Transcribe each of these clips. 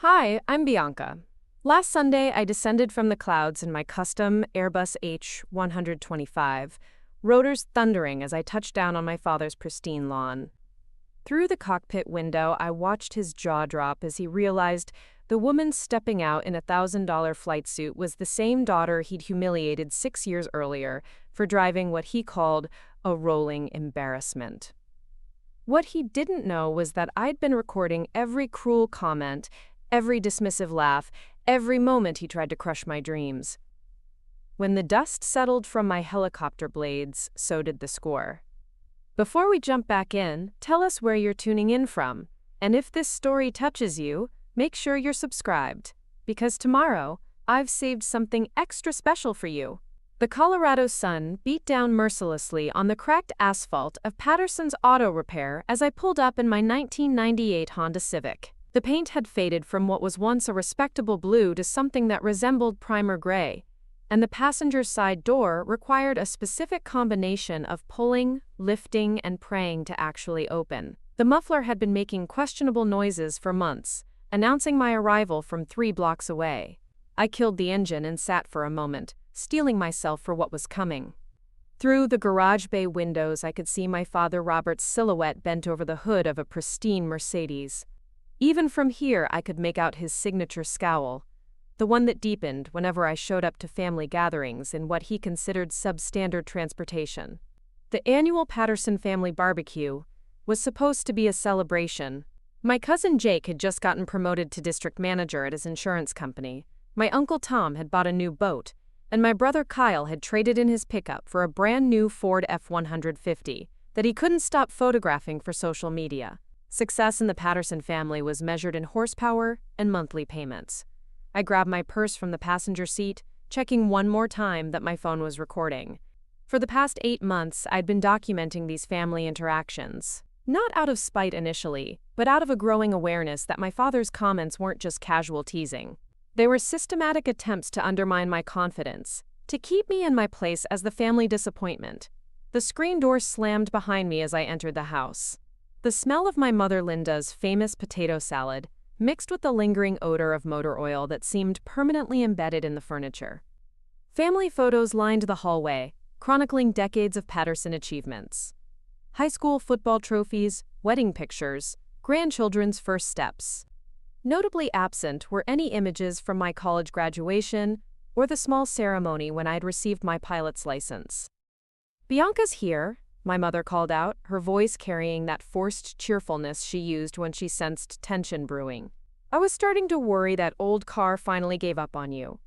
Hi, I'm Bianca. Last Sunday, I descended from the clouds in my custom Airbus H125, rotors thundering as I touched down on my father's pristine lawn. Through the cockpit window, I watched his jaw drop as he realized the woman stepping out in a $1,000 flight suit was the same daughter he'd humiliated 6 years earlier for driving what he called a rolling embarrassment. What he didn't know was that I'd been recording every cruel comment, every dismissive laugh, every moment he tried to crush my dreams. When the dust settled from my helicopter blades, so did the score. Before we jump back in, tell us where you're tuning in from. And if this story touches you, make sure you're subscribed. Because tomorrow, I've saved something extra special for you. The Colorado sun beat down mercilessly on the cracked asphalt of Patterson's auto repair as I pulled up in my 1998 Honda Civic. The paint had faded from what was once a respectable blue to something that resembled primer gray, and the passenger side door required a specific combination of pulling, lifting, and praying to actually open. The muffler had been making questionable noises for months, announcing my arrival from 3 blocks away. I killed the engine and sat for a moment, steeling myself for what was coming. Through the garage bay windows, I could see my father Robert's silhouette bent over the hood of a pristine Mercedes. Even from here, I could make out his signature scowl, the one that deepened whenever I showed up to family gatherings in what he considered substandard transportation. The annual Patterson family barbecue was supposed to be a celebration. My cousin Jake had just gotten promoted to district manager at his insurance company. My uncle Tom had bought a new boat, and my brother Kyle had traded in his pickup for a brand new Ford F-150 that he couldn't stop photographing for social media. Success in the Patterson family was measured in horsepower and monthly payments. I grabbed my purse from the passenger seat, checking one more time that my phone was recording. For the past 8 months, I'd been documenting these family interactions. Not out of spite initially, but out of a growing awareness that my father's comments weren't just casual teasing. They were systematic attempts to undermine my confidence, to keep me in my place as the family disappointment. The screen door slammed behind me as I entered the house. The smell of my mother Linda's famous potato salad mixed with the lingering odor of motor oil that seemed permanently embedded in the furniture. Family photos lined the hallway, chronicling decades of Patterson achievements. High school football trophies, wedding pictures, grandchildren's first steps. Notably absent were any images from my college graduation or the small ceremony when I'd received my pilot's license. "Bianca's here," my mother called out, her voice carrying that forced cheerfulness she used when she sensed tension brewing. "I was starting to worry that old car finally gave up on you."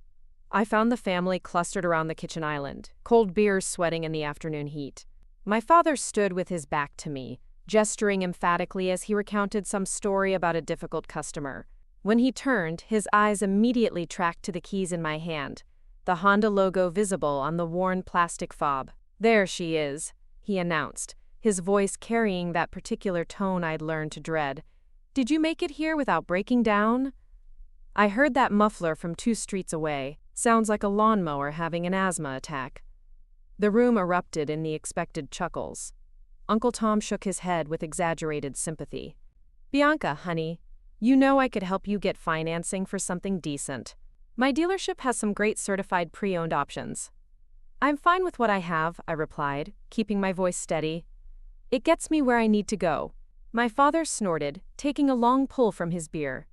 I found the family clustered around the kitchen island, cold beers sweating in the afternoon heat. My father stood with his back to me, gesturing emphatically as he recounted some story about a difficult customer. When he turned, his eyes immediately tracked to the keys in my hand, the Honda logo visible on the worn plastic fob. "There she is," he announced, his voice carrying that particular tone I'd learned to dread. "Did you make it here without breaking down?" I heard that muffler from 2 streets away. Sounds like a lawnmower having an asthma attack. The room erupted in the expected chuckles. Uncle Tom shook his head with exaggerated sympathy. "Bianca, honey, you know I could help you get financing for something decent. My dealership has some great certified pre-owned options." "I'm fine with what I have," I replied, keeping my voice steady. "It gets me where I need to go." My father snorted, taking a long pull from his beer.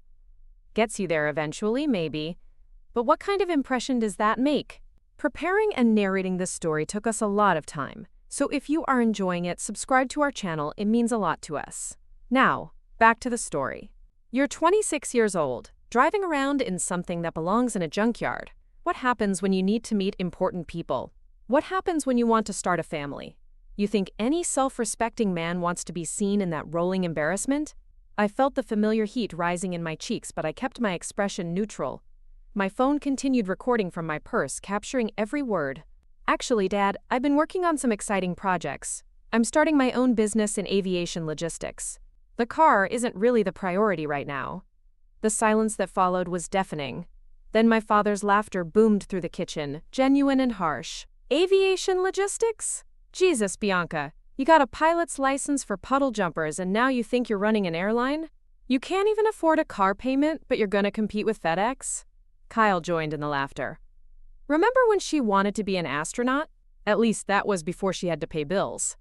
"Gets you there eventually, maybe. But what kind of impression does that make?" Preparing and narrating this story took us a lot of time, so if you are enjoying it, subscribe to our channel, it means a lot to us. Now, back to the story. You're 26 years old, driving around in something that belongs in a junkyard. What happens when you need to meet important people? What happens when you want to start a family? You think any self-respecting man wants to be seen in that rolling embarrassment? I felt the familiar heat rising in my cheeks, but I kept my expression neutral. My phone continued recording from my purse, capturing every word. "Actually, Dad, I've been working on some exciting projects. I'm starting my own business in aviation logistics. The car isn't really the priority right now." The silence that followed was deafening. Then my father's laughter boomed through the kitchen, genuine and harsh. "Aviation logistics? Jesus, Bianca, you got a pilot's license for puddle jumpers and now you think you're running an airline? You can't even afford a car payment, but you're gonna compete with FedEx? Kyle joined in the laughter. Remember when she wanted to be an astronaut? At least that was before she had to pay bills.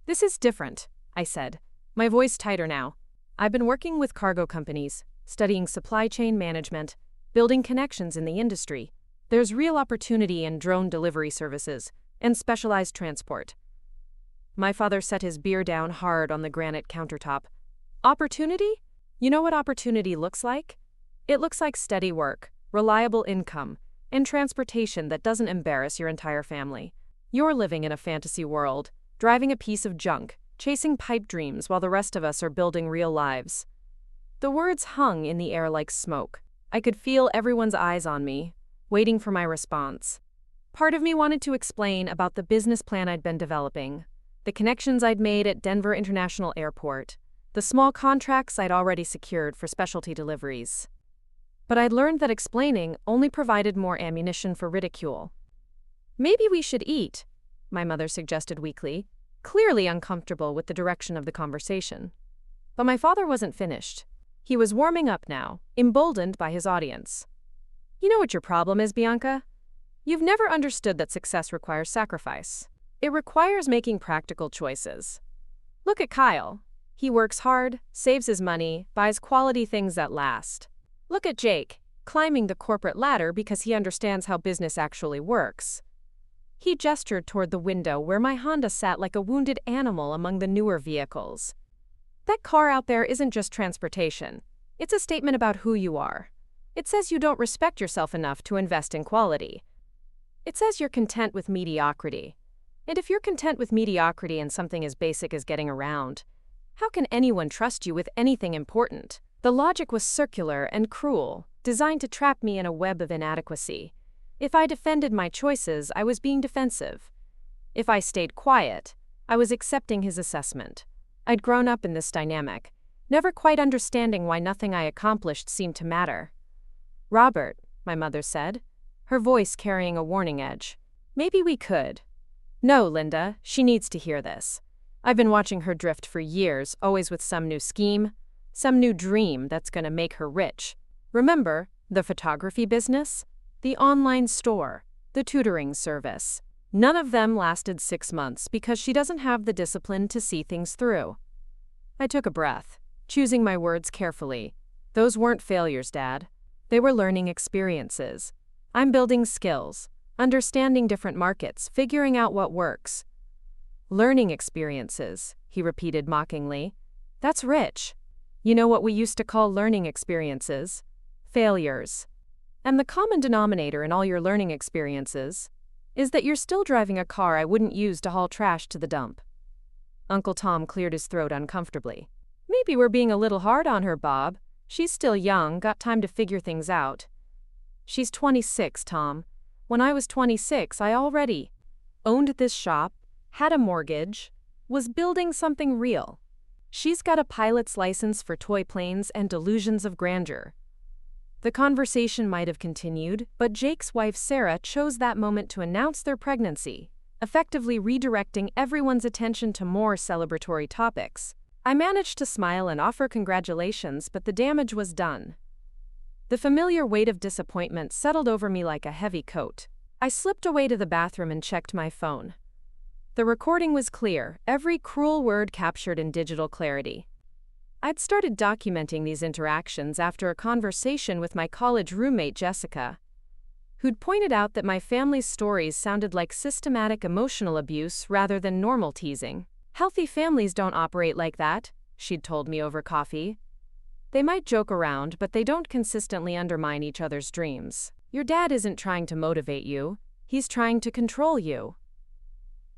This is different, I said, my voice tighter now. I've been working with cargo companies, studying supply chain management, building connections in the industry. There's real opportunity in drone delivery services and specialized transport. My father set his beer down hard on the granite countertop. Opportunity? You know what opportunity looks like? It looks like steady work, reliable income, and transportation that doesn't embarrass your entire family. You're living in a fantasy world, driving a piece of junk, chasing pipe dreams while the rest of us are building real lives. The words hung in the air like smoke. I could feel everyone's eyes on me, waiting for my response. Part of me wanted to explain about the business plan I'd been developing, the connections I'd made at Denver International Airport, the small contracts I'd already secured for specialty deliveries. But I'd learned that explaining only provided more ammunition for ridicule. Maybe we should eat, my mother suggested weakly, clearly uncomfortable with the direction of the conversation. But my father wasn't finished. He was warming up now, emboldened by his audience. You know what your problem is, Bianca? You've never understood that success requires sacrifice. It requires making practical choices. Look at Kyle. He works hard, saves his money, buys quality things that last. Look at Jake, climbing the corporate ladder because he understands how business actually works. He gestured toward the window where my Honda sat like a wounded animal among the newer vehicles. That car out there isn't just transportation. It's a statement about who you are. It says you don't respect yourself enough to invest in quality. It says you're content with mediocrity. And if you're content with mediocrity in something as basic as getting around, how can anyone trust you with anything important? The logic was circular and cruel, designed to trap me in a web of inadequacy. If I defended my choices, I was being defensive. If I stayed quiet, I was accepting his assessment. I'd grown up in this dynamic, never quite understanding why nothing I accomplished seemed to matter. Robert, my mother said, her voice carrying a warning edge. Maybe we could. No, Linda, she needs to hear this. I've been watching her drift for years, always with some new scheme, some new dream that's going to make her rich. Remember, the photography business, the online store, the tutoring service. None of them lasted 6 months because she doesn't have the discipline to see things through. I took a breath, choosing my words carefully. Those weren't failures, Dad. They were learning experiences. I'm building skills, understanding different markets, figuring out what works. Learning experiences, he repeated mockingly. That's rich. You know what we used to call learning experiences? Failures. And the common denominator in all your learning experiences is that you're still driving a car I wouldn't use to haul trash to the dump. Uncle Tom cleared his throat uncomfortably. Maybe we're being a little hard on her, Bob. She's still young, got time to figure things out. She's 26, Tom. When I was 26, I already owned this shop, had a mortgage, was building something real. She's got a pilot's license for toy planes and delusions of grandeur. The conversation might have continued, but Jake's wife Sarah chose that moment to announce their pregnancy, effectively redirecting everyone's attention to more celebratory topics. I managed to smile and offer congratulations, but the damage was done. The familiar weight of disappointment settled over me like a heavy coat. I slipped away to the bathroom and checked my phone. The recording was clear, every cruel word captured in digital clarity. I'd started documenting these interactions after a conversation with my college roommate Jessica, who'd pointed out that my family's stories sounded like systematic emotional abuse rather than normal teasing. Healthy families don't operate like that, she'd told me over coffee. They might joke around, but they don't consistently undermine each other's dreams. Your dad isn't trying to motivate you, he's trying to control you.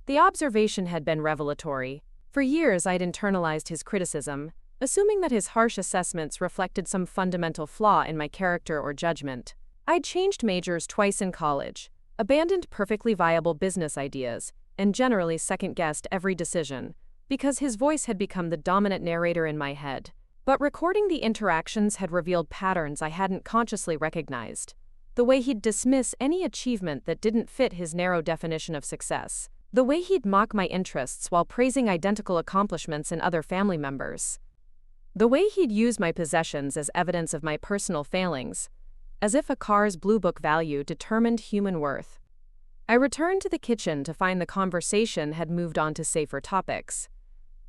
The observation had been revelatory. For years I'd internalized his criticism, assuming that his harsh assessments reflected some fundamental flaw in my character or judgment. I'd changed majors twice in college, abandoned perfectly viable business ideas, and generally second-guessed every decision, because his voice had become the dominant narrator in my head. But recording the interactions had revealed patterns I hadn't consciously recognized. The way he'd dismiss any achievement that didn't fit his narrow definition of success. The way he'd mock my interests while praising identical accomplishments in other family members. The way he'd use my possessions as evidence of my personal failings, as if a car's Blue Book value determined human worth. I returned to the kitchen to find the conversation had moved on to safer topics.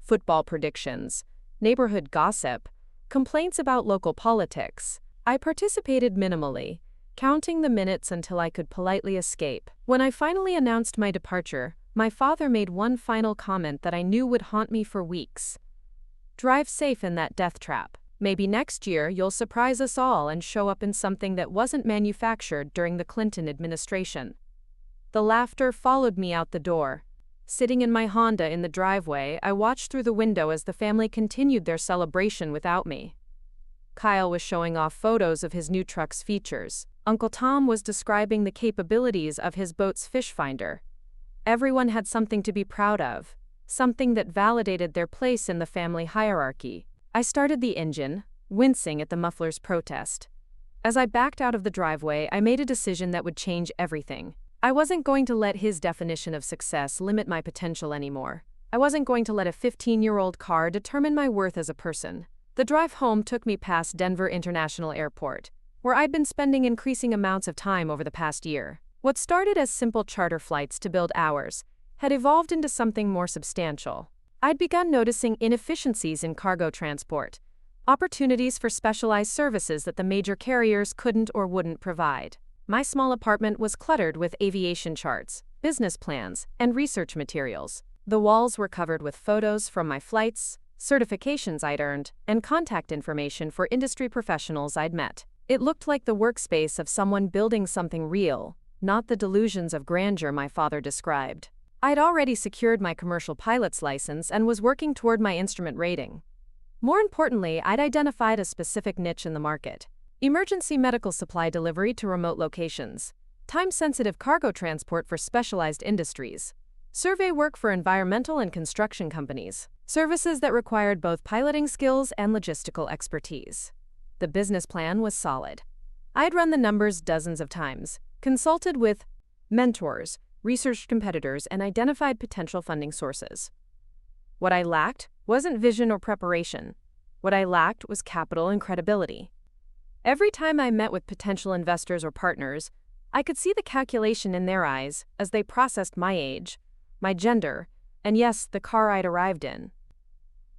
Football predictions, neighborhood gossip, complaints about local politics. I participated minimally, counting the minutes until I could politely escape. When I finally announced my departure, my father made one final comment that I knew would haunt me for weeks. "Drive safe in that death trap. Maybe next year you'll surprise us all and show up in something that wasn't manufactured during the Clinton administration." The laughter followed me out the door. Sitting in my Honda in the driveway, I watched through the window as the family continued their celebration without me. Kyle was showing off photos of his new truck's features. Uncle Tom was describing the capabilities of his boat's fish finder. Everyone had something to be proud of, something that validated their place in the family hierarchy. I started the engine, wincing at the muffler's protest. As I backed out of the driveway, I made a decision that would change everything. I wasn't going to let his definition of success limit my potential anymore. I wasn't going to let a 15-year-old car determine my worth as a person. The drive home took me past Denver International Airport, where I'd been spending increasing amounts of time over the past year. What started as simple charter flights to build hours had evolved into something more substantial. I'd begun noticing inefficiencies in cargo transport, opportunities for specialized services that the major carriers couldn't or wouldn't provide. My small apartment was cluttered with aviation charts, business plans, and research materials. The walls were covered with photos from my flights, certifications I'd earned, and contact information for industry professionals I'd met. It looked like the workspace of someone building something real, not the delusions of grandeur my father described. I'd already secured my commercial pilot's license and was working toward my instrument rating. More importantly, I'd identified a specific niche in the market: emergency medical supply delivery to remote locations, time-sensitive cargo transport for specialized industries, survey work for environmental and construction companies, services that required both piloting skills and logistical expertise. The business plan was solid. I'd run the numbers dozens of times, consulted with mentors, researched competitors, and identified potential funding sources. What I lacked wasn't vision or preparation. What I lacked was capital and credibility. Every time I met with potential investors or partners, I could see the calculation in their eyes as they processed my age, my gender, and yes, the car I'd arrived in.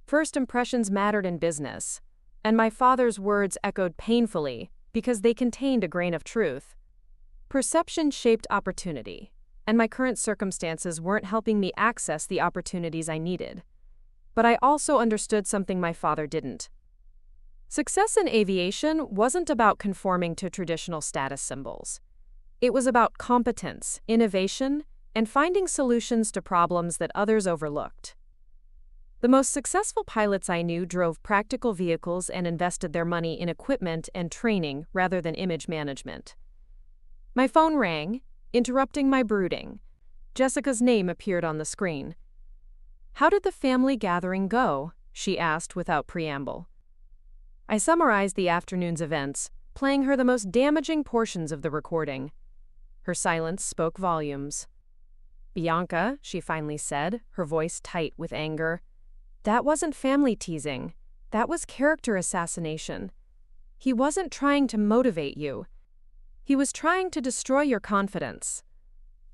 First impressions mattered in business, and my father's words echoed painfully because they contained a grain of truth. Perception shaped opportunity, and my current circumstances weren't helping me access the opportunities I needed. But I also understood something my father didn't. Success in aviation wasn't about conforming to traditional status symbols. It was about competence, innovation, and finding solutions to problems that others overlooked. The most successful pilots I knew drove practical vehicles and invested their money in equipment and training rather than image management. My phone rang, interrupting my brooding. Jessica's name appeared on the screen. "How did the family gathering go?" she asked without preamble. I summarized the afternoon's events, playing her the most damaging portions of the recording. Her silence spoke volumes. "Bianca," she finally said, her voice tight with anger, "that wasn't family teasing. That was character assassination. He wasn't trying to motivate you. He was trying to destroy your confidence."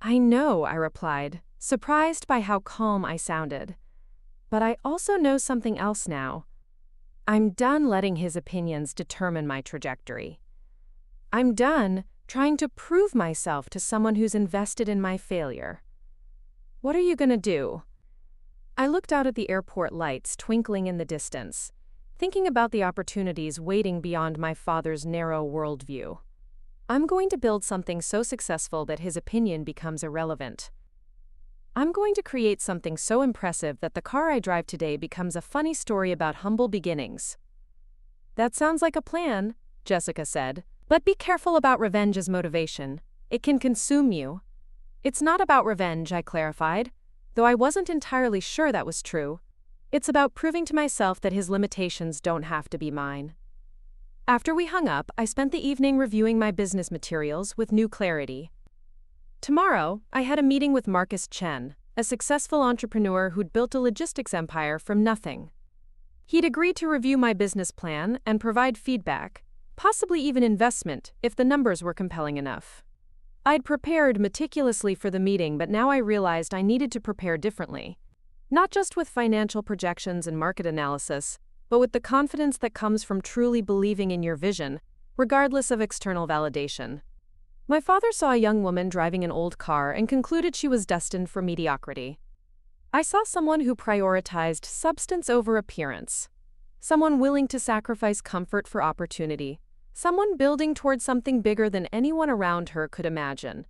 "I know," I replied, surprised by how calm I sounded. "But I also know something else now. I'm done letting his opinions determine my trajectory. I'm done trying to prove myself to someone who's invested in my failure. What are you gonna do?" I looked out at the airport lights twinkling in the distance, thinking about the opportunities waiting beyond my father's narrow worldview. I'm going to build something so successful that his opinion becomes irrelevant. I'm going to create something so impressive that the car I drive today becomes a funny story about humble beginnings. "That sounds like a plan," Jessica said, "but be careful about revenge as motivation. It can consume you." "It's not about revenge," I clarified, though I wasn't entirely sure that was true. "It's about proving to myself that his limitations don't have to be mine." After we hung up, I spent the evening reviewing my business materials with new clarity. Tomorrow, I had a meeting with Marcus Chen, a successful entrepreneur who'd built a logistics empire from nothing. He'd agreed to review my business plan and provide feedback, possibly even investment, if the numbers were compelling enough. I'd prepared meticulously for the meeting, but now I realized I needed to prepare differently. Not just with financial projections and market analysis, but with the confidence that comes from truly believing in your vision, regardless of external validation. My father saw a young woman driving an old car and concluded she was destined for mediocrity. I saw someone who prioritized substance over appearance, someone willing to sacrifice comfort for opportunity, someone building towards something bigger than anyone around her could imagine.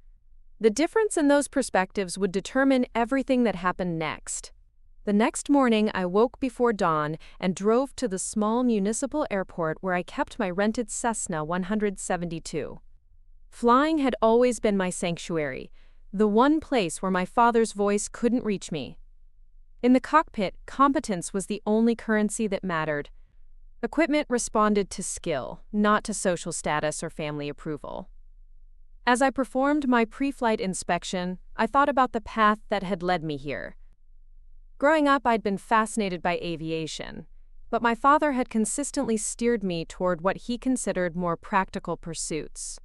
The difference in those perspectives would determine everything that happened next. The next morning, I woke before dawn and drove to the small municipal airport where I kept my rented Cessna 172. Flying had always been my sanctuary, the one place where my father's voice couldn't reach me. In the cockpit, competence was the only currency that mattered. Equipment responded to skill, not to social status or family approval. As I performed my pre-flight inspection, I thought about the path that had led me here. Growing up, I'd been fascinated by aviation, but my father had consistently steered me toward what he considered more practical pursuits.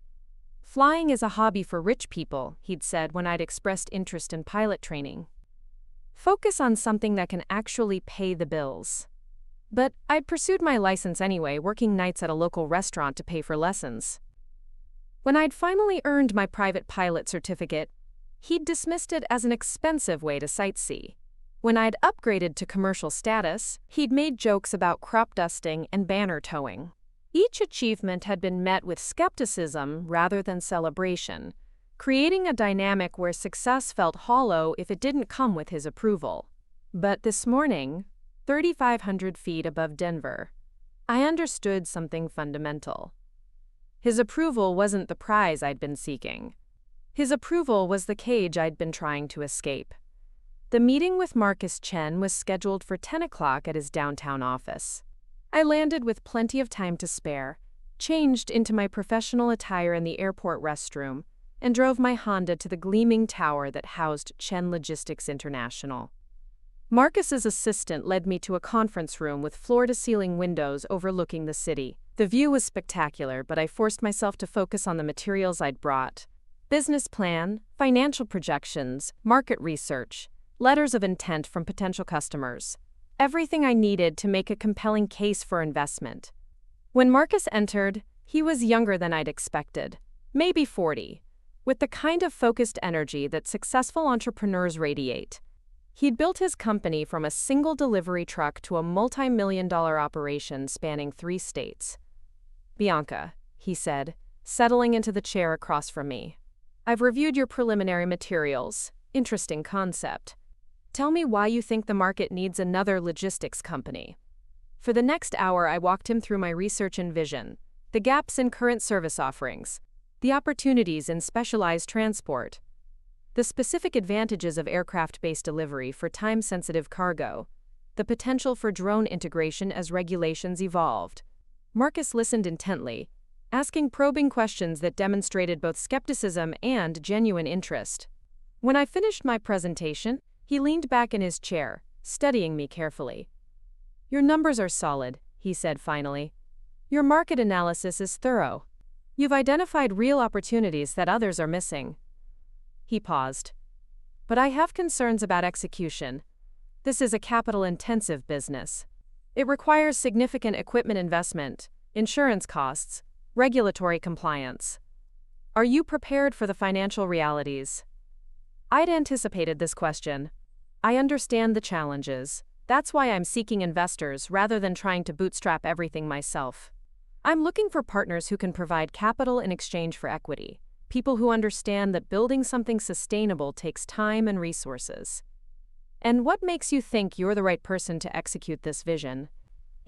Flying is a hobby for rich people, he'd said when I'd expressed interest in pilot training. Focus on something that can actually pay the bills. But I'd pursued my license anyway, working nights at a local restaurant to pay for lessons. When I'd finally earned my private pilot certificate, he'd dismissed it as an expensive way to sightsee. When I'd upgraded to commercial status, he'd made jokes about crop dusting and banner towing. Each achievement had been met with skepticism rather than celebration, creating a dynamic where success felt hollow if it didn't come with his approval. But this morning, 3,500 feet above Denver, I understood something fundamental. His approval wasn't the prize I'd been seeking. His approval was the cage I'd been trying to escape. The meeting with Marcus Chen was scheduled for 10 o'clock at his downtown office. I landed with plenty of time to spare, changed into my professional attire in the airport restroom, and drove my Honda to the gleaming tower that housed Chen Logistics International. Marcus's assistant led me to a conference room with floor-to-ceiling windows overlooking the city. The view was spectacular, but I forced myself to focus on the materials I'd brought. Business plan, financial projections, market research, letters of intent from potential customers. Everything I needed to make a compelling case for investment. When Marcus entered, he was younger than I'd expected, maybe 40, with the kind of focused energy that successful entrepreneurs radiate. He'd built his company from a single delivery truck to a multi-million-dollar operation spanning 3 states. "Bianca," he said, settling into the chair across from me. "I've reviewed your preliminary materials. Interesting concept. Tell me why you think the market needs another logistics company." For the next hour, I walked him through my research and vision, the gaps in current service offerings, the opportunities in specialized transport, the specific advantages of aircraft-based delivery for time-sensitive cargo, the potential for drone integration as regulations evolved. Marcus listened intently, asking probing questions that demonstrated both skepticism and genuine interest. When I finished my presentation, he leaned back in his chair, studying me carefully. "Your numbers are solid," he said finally. "Your market analysis is thorough. You've identified real opportunities that others are missing." He paused. "But I have concerns about execution. This is a capital-intensive business. It requires significant equipment investment, insurance costs, regulatory compliance. Are you prepared for the financial realities?" I'd anticipated this question. I understand the challenges. That's why I'm seeking investors rather than trying to bootstrap everything myself. I'm looking for partners who can provide capital in exchange for equity, people who understand that building something sustainable takes time and resources. "And what makes you think you're the right person to execute this vision?"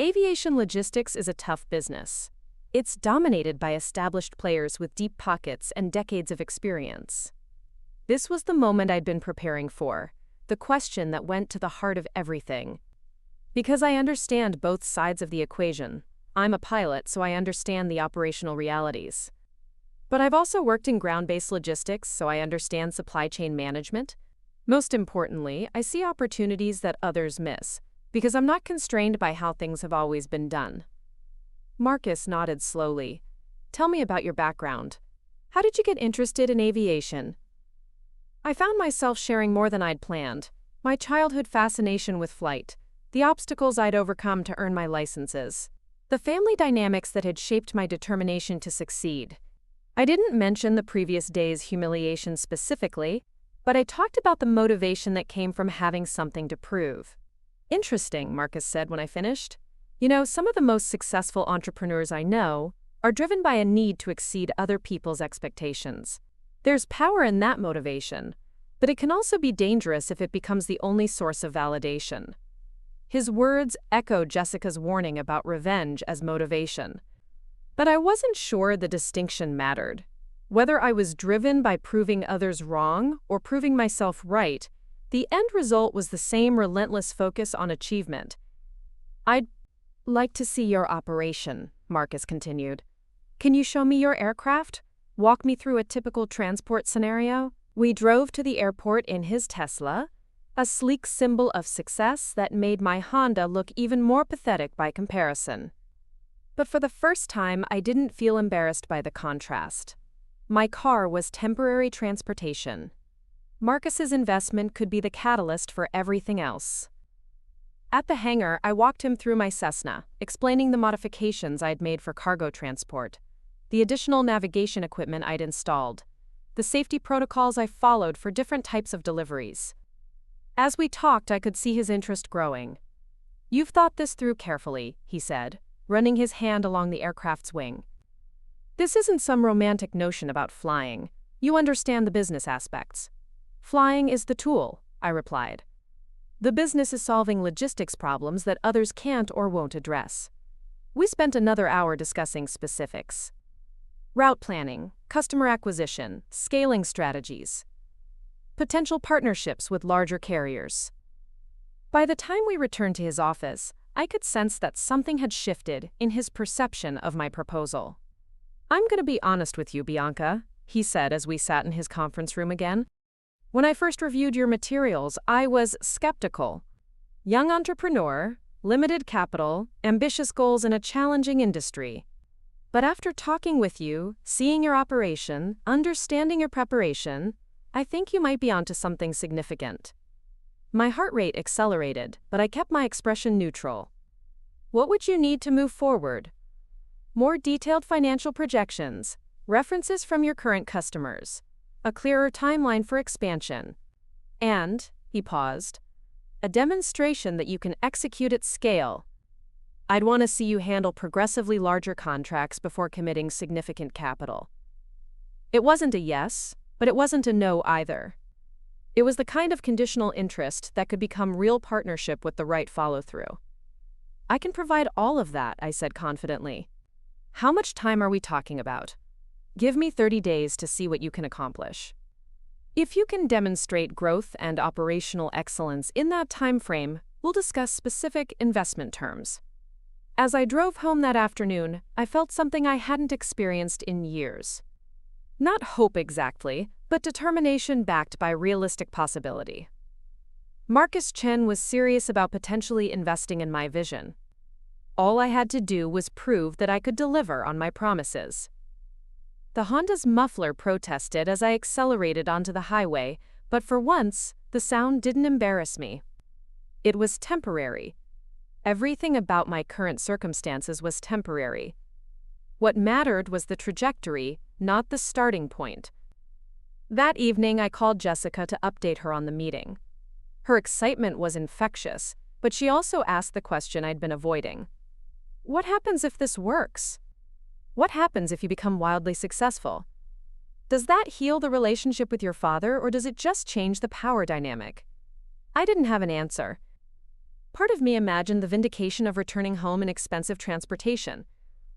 Aviation logistics is a tough business. It's dominated by established players with deep pockets and decades of experience. This was the moment I'd been preparing for, the question that went to the heart of everything. Because I understand both sides of the equation. I'm a pilot, so I understand the operational realities. But I've also worked in ground-based logistics, so I understand supply chain management. Most importantly, I see opportunities that others miss, Because I'm not constrained by how things have always been done. Marcus nodded slowly. Tell me about your background. How did you get interested in aviation? I found myself sharing more than I'd planned. My childhood fascination with flight, the obstacles I'd overcome to earn my licenses, the family dynamics that had shaped my determination to succeed. I didn't mention the previous day's humiliation specifically, but I talked about the motivation that came from having something to prove. Interesting, Marcus said when I finished. You know, some of the most successful entrepreneurs I know are driven by a need to exceed other people's expectations. There's power in that motivation, but it can also be dangerous if it becomes the only source of validation. His words echoed Jessica's warning about revenge as motivation. But I wasn't sure the distinction mattered. Whether I was driven by proving others wrong or proving myself right, the end result was the same relentless focus on achievement. I'd like to see your operation, Marcus continued. Can you show me your aircraft? Walk me through a typical transport scenario? We drove to the airport in his Tesla, a sleek symbol of success that made my Honda look even more pathetic by comparison. But for the first time, I didn't feel embarrassed by the contrast. My car was temporary transportation. Marcus's investment could be the catalyst for everything else. At the hangar, I walked him through my Cessna, explaining the modifications I'd made for cargo transport, the additional navigation equipment I'd installed, the safety protocols I followed for different types of deliveries. As we talked, I could see his interest growing. You've thought this through carefully, he said, running his hand along the aircraft's wing. This isn't some romantic notion about flying. You understand the business aspects. Flying is the tool, I replied. The business is solving logistics problems that others can't or won't address. We spent another hour discussing specifics. Route planning, customer acquisition, scaling strategies, potential partnerships with larger carriers. By the time we returned to his office, I could sense that something had shifted in his perception of my proposal. I'm going to be honest with you, Bianca, he said as we sat in his conference room again. When I first reviewed your materials, I was skeptical. Young entrepreneur, limited capital, ambitious goals in a challenging industry. But after talking with you, seeing your operation, understanding your preparation, I think you might be onto something significant. My heart rate accelerated, but I kept my expression neutral. What would you need to move forward? More detailed financial projections, references from your current customers, a clearer timeline for expansion, and, he paused, a demonstration that you can execute at scale. I'd want to see you handle progressively larger contracts before committing significant capital. It wasn't a yes, but it wasn't a no either. It was the kind of conditional interest that could become real partnership with the right follow-through. I can provide all of that, I said confidently. How much time are we talking about? Give me 30 days to see what you can accomplish. If you can demonstrate growth and operational excellence in that time frame, we'll discuss specific investment terms. As I drove home that afternoon, I felt something I hadn't experienced in years. Not hope exactly, but determination backed by realistic possibility. Marcus Chen was serious about potentially investing in my vision. All I had to do was prove that I could deliver on my promises. The Honda's muffler protested as I accelerated onto the highway, but for once, the sound didn't embarrass me. It was temporary. Everything about my current circumstances was temporary. What mattered was the trajectory, not the starting point. That evening, I called Jessica to update her on the meeting. Her excitement was infectious, but she also asked the question I'd been avoiding. What happens if this works? What happens if you become wildly successful? Does that heal the relationship with your father, or does it just change the power dynamic? I didn't have an answer. Part of me imagined the vindication of returning home in expensive transportation,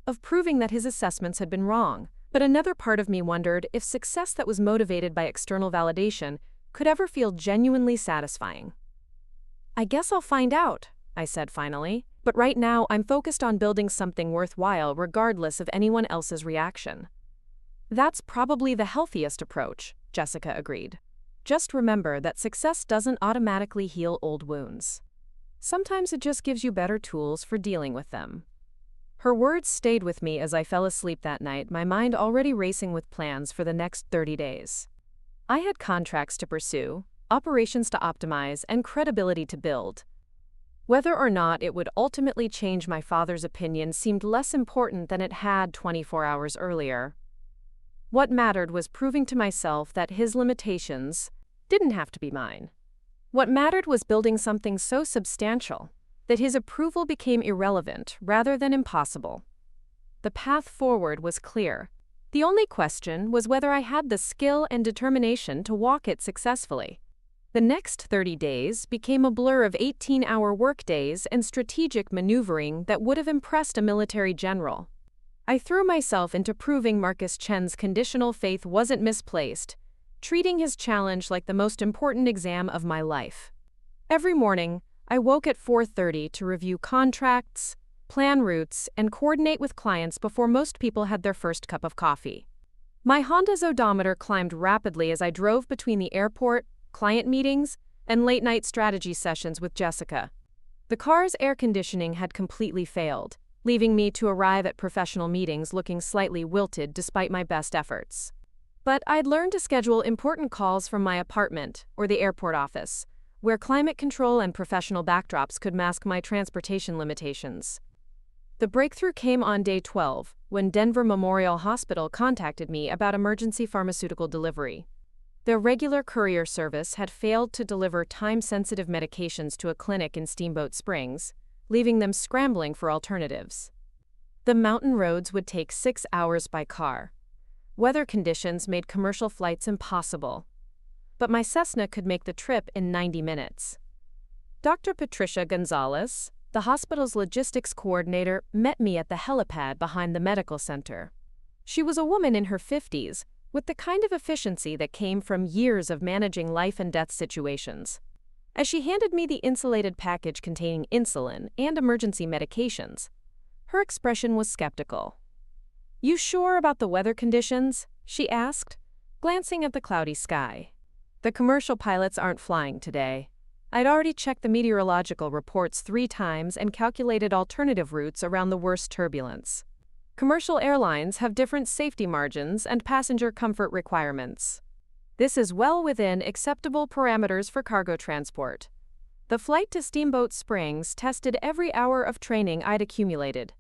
of proving that his assessments had been wrong. But another part of me wondered if success that was motivated by external validation could ever feel genuinely satisfying. I guess I'll find out, I said finally, but right now I'm focused on building something worthwhile regardless of anyone else's reaction. That's probably the healthiest approach, Jessica agreed. Just remember that success doesn't automatically heal old wounds. Sometimes it just gives you better tools for dealing with them. Her words stayed with me as I fell asleep that night, my mind already racing with plans for the next 30 days. I had contracts to pursue, operations to optimize, and credibility to build. Whether or not it would ultimately change my father's opinion seemed less important than it had 24 hours earlier. What mattered was proving to myself that his limitations didn't have to be mine. What mattered was building something so substantial that his approval became irrelevant rather than impossible. The path forward was clear. The only question was whether I had the skill and determination to walk it successfully. The next 30 days became a blur of 18-hour workdays and strategic maneuvering that would have impressed a military general. I threw myself into proving Marcus Chen's conditional faith wasn't misplaced, treating his challenge like the most important exam of my life. Every morning, I woke at 4:30 to review contracts, plan routes, and coordinate with clients before most people had their first cup of coffee. My Honda's odometer climbed rapidly as I drove between the airport, client meetings, and late-night strategy sessions with Jessica. The car's air conditioning had completely failed, leaving me to arrive at professional meetings looking slightly wilted despite my best efforts. But I'd learned to schedule important calls from my apartment or the airport office, where climate control and professional backdrops could mask my transportation limitations. The breakthrough came on day 12, when Denver Memorial Hospital contacted me about emergency pharmaceutical delivery. Their regular courier service had failed to deliver time-sensitive medications to a clinic in Steamboat Springs, leaving them scrambling for alternatives. The mountain roads would take 6 hours by car. Weather conditions made commercial flights impossible, but my Cessna could make the trip in 90 minutes. Dr. Patricia Gonzalez, the hospital's logistics coordinator, met me at the helipad behind the medical center. She was a woman in her 50s, with the kind of efficiency that came from years of managing life-and-death situations. As she handed me the insulated package containing insulin and emergency medications, her expression was skeptical. "You sure about the weather conditions?" she asked, glancing at the cloudy sky. "The commercial pilots aren't flying today. I'd already checked the meteorological reports 3 times and calculated alternative routes around the worst turbulence. Commercial airlines have different safety margins and passenger comfort requirements. This is well within acceptable parameters for cargo transport. The flight to Steamboat Springs tested every hour of training I'd accumulated.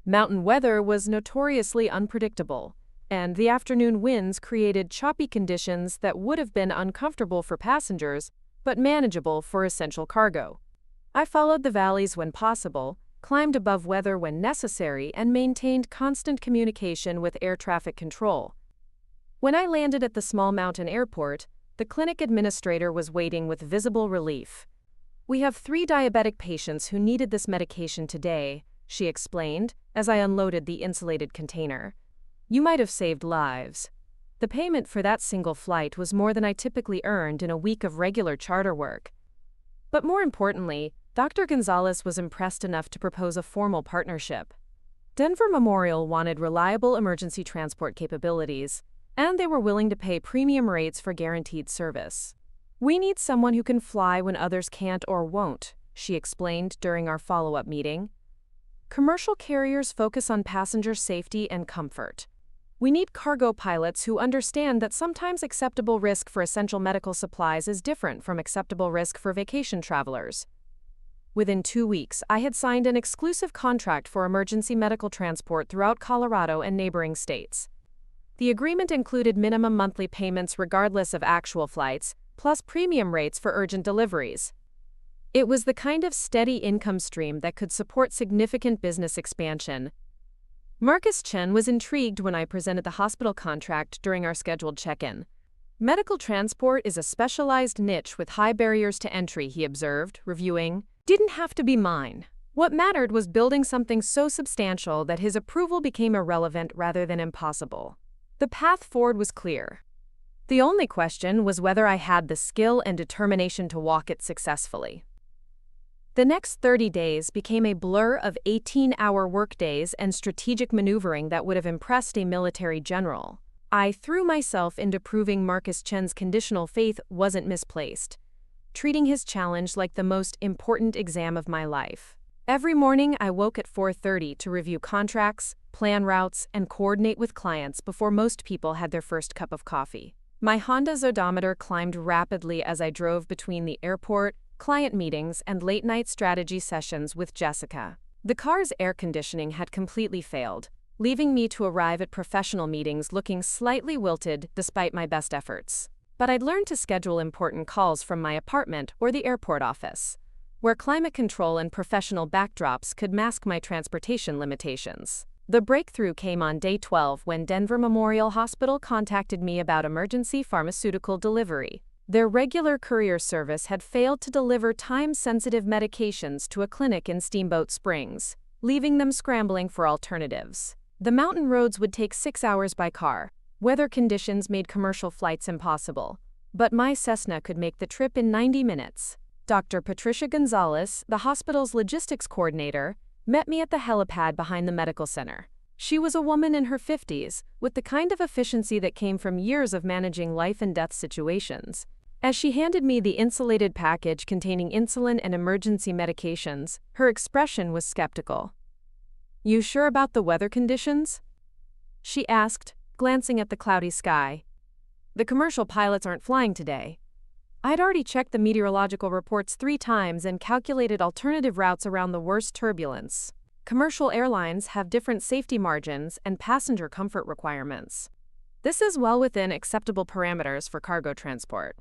Mountain weather was notoriously unpredictable, and the afternoon winds created choppy conditions that would have been uncomfortable for passengers, but manageable for essential cargo. I followed the valleys when possible, climbed above weather when necessary, and maintained constant communication with air traffic control. When I landed at the small mountain airport, the clinic administrator was waiting with visible relief. "We have 3 diabetic patients who needed this medication today," she explained, as I unloaded the insulated container. "You might have saved lives." The payment for that single flight was more than I typically earned in a week of regular charter work. But more importantly, Dr. Gonzalez was impressed enough to propose a formal partnership. Denver Memorial wanted reliable emergency transport capabilities, and they were willing to pay premium rates for guaranteed service. "We need someone who can fly when others can't or won't," she explained during our follow-up meeting. "Commercial carriers focus on passenger safety and comfort. We need cargo pilots who understand that sometimes acceptable risk for essential medical supplies is different from acceptable risk for vacation travelers." Within 2 weeks, I had signed an exclusive contract for emergency medical transport throughout Colorado and neighboring states. The agreement included minimum monthly payments regardless of actual flights, plus premium rates for urgent deliveries. It was the kind of steady income stream that could support significant business expansion. Marcus Chen was intrigued when I presented the hospital contract during our scheduled check-in. "Medical transport is a specialized niche with high barriers to entry," he observed, reviewing. "Didn't have to be mine. What mattered was building something so substantial that his approval became irrelevant rather than impossible. The path forward was clear. The only question was whether I had the skill and determination to walk it successfully. The next 30 days became a blur of 18-hour workdays and strategic maneuvering that would have impressed a military general. I threw myself into proving Marcus Chen's conditional faith wasn't misplaced, treating his challenge like the most important exam of my life. Every morning, I woke at 4:30 to review contracts, plan routes, and coordinate with clients before most people had their first cup of coffee. My Honda's odometer climbed rapidly as I drove between the airport, client meetings, and late-night strategy sessions with Jessica. The car's air conditioning had completely failed, leaving me to arrive at professional meetings looking slightly wilted despite my best efforts. But I'd learned to schedule important calls from my apartment or the airport office, where climate control and professional backdrops could mask my transportation limitations. The breakthrough came on day 12 when Denver Memorial Hospital contacted me about emergency pharmaceutical delivery. Their regular courier service had failed to deliver time-sensitive medications to a clinic in Steamboat Springs, leaving them scrambling for alternatives. The mountain roads would take 6 hours by car. Weather conditions made commercial flights impossible, but my Cessna could make the trip in 90 minutes. Dr. Patricia Gonzalez, the hospital's logistics coordinator, met me at the helipad behind the medical center. She was a woman in her 50s, with the kind of efficiency that came from years of managing life-and-death situations. As she handed me the insulated package containing insulin and emergency medications, her expression was skeptical. "You sure about the weather conditions?" she asked, glancing at the cloudy sky. "The commercial pilots aren't flying today." I'd already checked the meteorological reports 3 times and calculated alternative routes around the worst turbulence. Commercial airlines have different safety margins and passenger comfort requirements. This is well within acceptable parameters for cargo transport.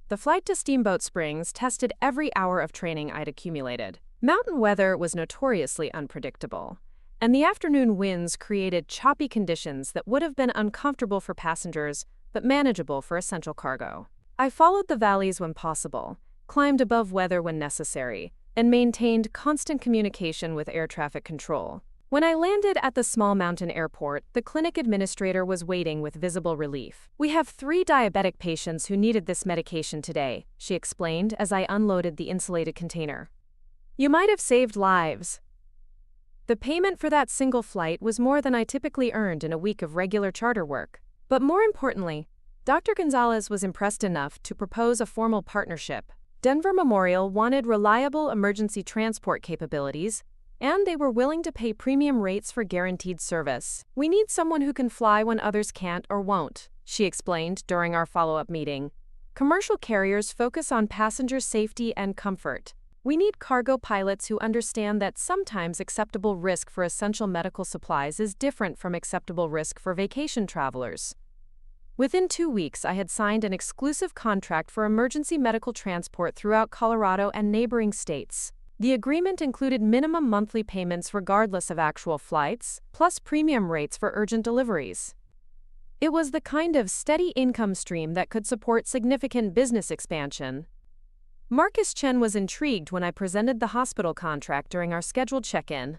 The flight to Steamboat Springs tested every hour of training I'd accumulated. Mountain weather was notoriously unpredictable, and the afternoon winds created choppy conditions that would have been uncomfortable for passengers but manageable for essential cargo. I followed the valleys when possible, climbed above weather when necessary, and maintained constant communication with air traffic control. When I landed at the small mountain airport, the clinic administrator was waiting with visible relief. "We have 3 diabetic patients who needed this medication today," she explained as I unloaded the insulated container. "You might have saved lives." The payment for that single flight was more than I typically earned in a week of regular charter work. But more importantly, Dr. Gonzalez was impressed enough to propose a formal partnership. Denver Memorial wanted reliable emergency transport capabilities, and they were willing to pay premium rates for guaranteed service. "We need someone who can fly when others can't or won't," she explained during our follow-up meeting. "Commercial carriers focus on passenger safety and comfort. We need cargo pilots who understand that sometimes acceptable risk for essential medical supplies is different from acceptable risk for vacation travelers." Within 2 weeks, I had signed an exclusive contract for emergency medical transport throughout Colorado and neighboring states. The agreement included minimum monthly payments regardless of actual flights, plus premium rates for urgent deliveries. It was the kind of steady income stream that could support significant business expansion. Marcus Chen was intrigued when I presented the hospital contract during our scheduled check-in.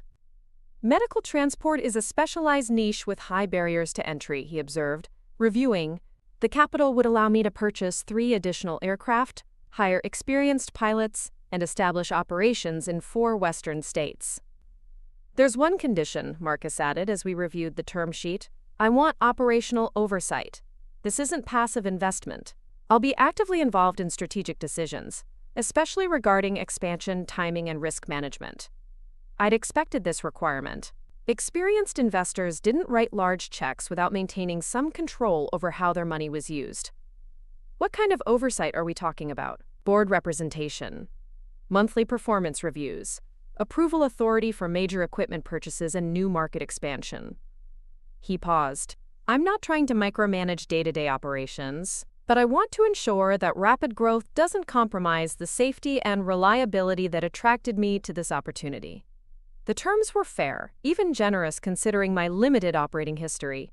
"Medical transport is a specialized niche with high barriers to entry," he observed, reviewing. "The capital would allow me to purchase 3 additional aircraft, hire experienced pilots, and establish operations in 4 western states." "There's one condition," Marcus added as we reviewed the term sheet. "I want operational oversight. This isn't passive investment. I'll be actively involved in strategic decisions, especially regarding expansion, timing, and risk management." I'd expected this requirement. Experienced investors didn't write large checks without maintaining some control over how their money was used. "What kind of oversight are we talking about?" "Board representation, monthly performance reviews, approval authority for major equipment purchases and new market expansion." He paused. "I'm not trying to micromanage day-to-day operations, but I want to ensure that rapid growth doesn't compromise the safety and reliability that attracted me to this opportunity." The terms were fair, even generous considering my limited operating history.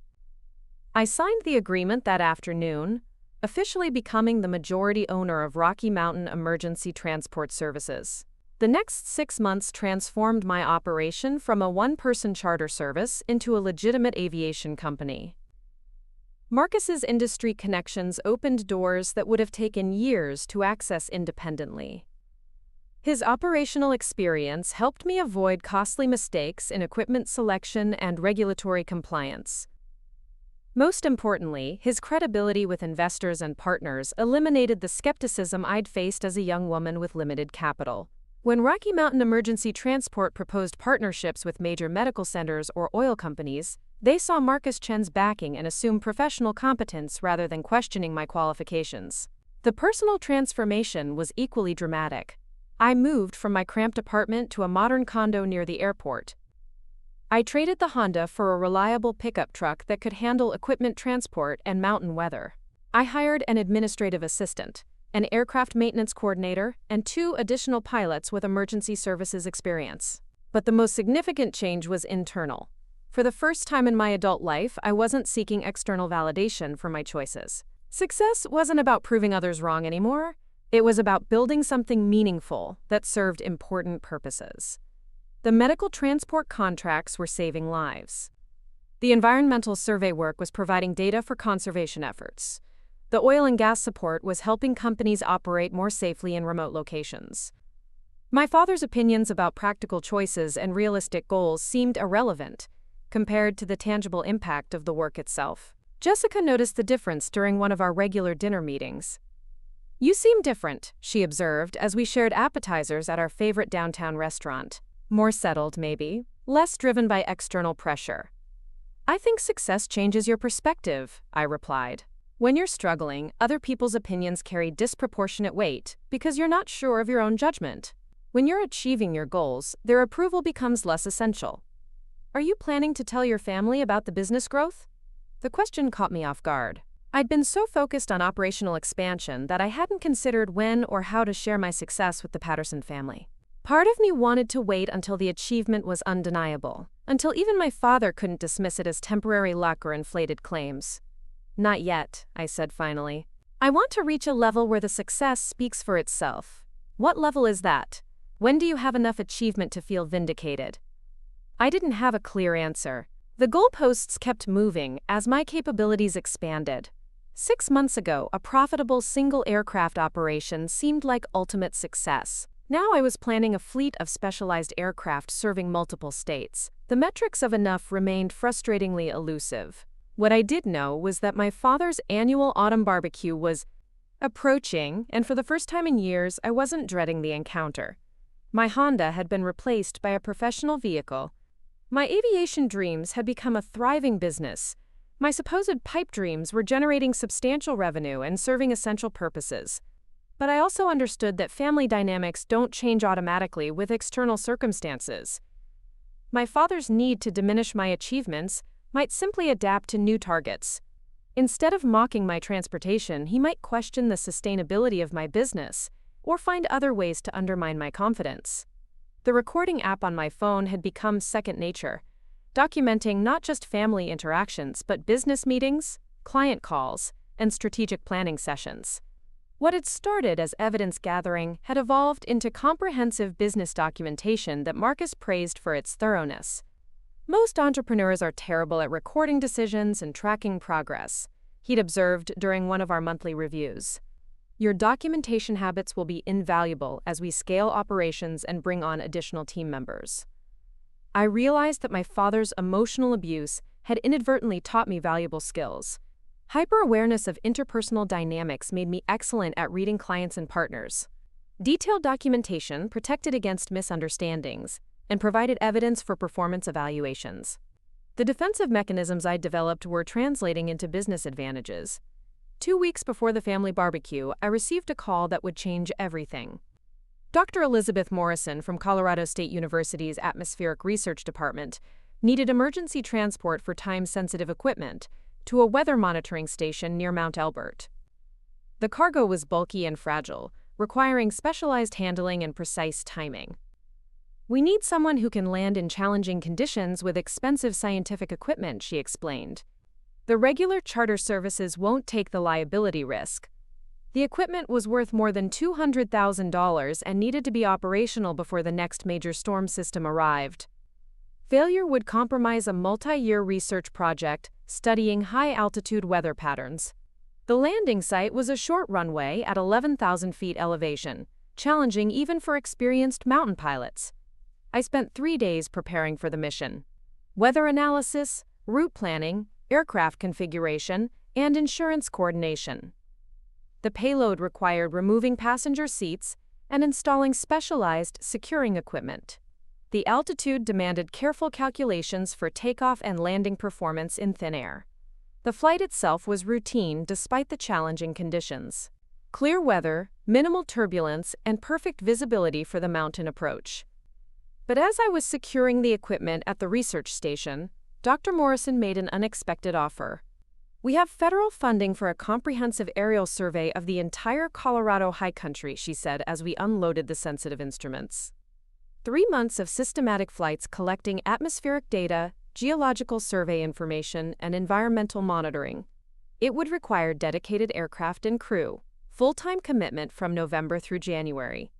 I signed the agreement that afternoon, officially becoming the majority owner of Rocky Mountain Emergency Transport Services. The next 6 months transformed my operation from a 1-person charter service into a legitimate aviation company. Marcus's industry connections opened doors that would have taken years to access independently. His operational experience helped me avoid costly mistakes in equipment selection and regulatory compliance. Most importantly, his credibility with investors and partners eliminated the skepticism I'd faced as a young woman with limited capital. When Rocky Mountain Emergency Transport proposed partnerships with major medical centers or oil companies, they saw Marcus Chen's backing and assumed professional competence rather than questioning my qualifications. The personal transformation was equally dramatic. I moved from my cramped apartment to a modern condo near the airport. I traded the Honda for a reliable pickup truck that could handle equipment transport and mountain weather. I hired an administrative assistant, an aircraft maintenance coordinator, and 2 additional pilots with emergency services experience. But the most significant change was internal. For the first time in my adult life, I wasn't seeking external validation for my choices. Success wasn't about proving others wrong anymore. It was about building something meaningful that served important purposes. The medical transport contracts were saving lives. The environmental survey work was providing data for conservation efforts. The oil and gas support was helping companies operate more safely in remote locations. My father's opinions about practical choices and realistic goals seemed irrelevant compared to the tangible impact of the work itself. Jessica noticed the difference during one of our regular dinner meetings. "You seem different," she observed as we shared appetizers at our favorite downtown restaurant. "More settled, maybe. Less driven by external pressure." "I think success changes your perspective," I replied. "When you're struggling, other people's opinions carry disproportionate weight because you're not sure of your own judgment. When you're achieving your goals, their approval becomes less essential." "Are you planning to tell your family about the business growth?" The question caught me off guard. I'd been so focused on operational expansion that I hadn't considered when or how to share my success with the Patterson family. Part of me wanted to wait until the achievement was undeniable, until even my father couldn't dismiss it as temporary luck or inflated claims. "Not yet," I said finally. "I want to reach a level where the success speaks for itself." "What level is that? When do you have enough achievement to feel vindicated?" I didn't have a clear answer. The goalposts kept moving as my capabilities expanded. 6 months ago, a profitable single aircraft operation seemed like ultimate success. Now I was planning a fleet of specialized aircraft serving multiple states. The metrics of enough remained frustratingly elusive. What I did know was that my father's annual autumn barbecue was approaching, and for the first time in years, I wasn't dreading the encounter. My Honda had been replaced by a professional vehicle. My aviation dreams had become a thriving business. My supposed pipe dreams were generating substantial revenue and serving essential purposes. But I also understood that family dynamics don't change automatically with external circumstances. My father's need to diminish my achievements might simply adapt to new targets. Instead of mocking my transportation, he might question the sustainability of my business or find other ways to undermine my confidence. The recording app on my phone had become second nature, documenting not just family interactions but business meetings, client calls, and strategic planning sessions. What had started as evidence gathering had evolved into comprehensive business documentation that Marcus praised for its thoroughness. "Most entrepreneurs are terrible at recording decisions and tracking progress," he'd observed during one of our monthly reviews. "Your documentation habits will be invaluable as we scale operations and bring on additional team members." I realized that my father's emotional abuse had inadvertently taught me valuable skills. Hyper-awareness of interpersonal dynamics made me excellent at reading clients and partners. Detailed documentation protected against misunderstandings and provided evidence for performance evaluations. The defensive mechanisms I developed were translating into business advantages. 2 weeks before the family barbecue, I received a call that would change everything. Dr. Elizabeth Morrison from Colorado State University's Atmospheric Research Department needed emergency transport for time-sensitive equipment to a weather monitoring station near Mount Elbert. The cargo was bulky and fragile, requiring specialized handling and precise timing. "We need someone who can land in challenging conditions with expensive scientific equipment," she explained. "The regular charter services won't take the liability risk." The equipment was worth more than $200,000 and needed to be operational before the next major storm system arrived. Failure would compromise a multi-year research project studying high-altitude weather patterns. The landing site was a short runway at 11,000 feet elevation, challenging even for experienced mountain pilots. I spent 3 days preparing for the mission. Weather analysis, route planning, aircraft configuration, and insurance coordination. The payload required removing passenger seats and installing specialized securing equipment. The altitude demanded careful calculations for takeoff and landing performance in thin air. The flight itself was routine despite the challenging conditions. Clear weather, minimal turbulence, and perfect visibility for the mountain approach. But as I was securing the equipment at the research station, Dr. Morrison made an unexpected offer. "We have federal funding for a comprehensive aerial survey of the entire Colorado high country," she said as we unloaded the sensitive instruments. 3 months of systematic flights collecting atmospheric data, geological survey information, and environmental monitoring. It would require dedicated aircraft and crew, full-time commitment from November through January.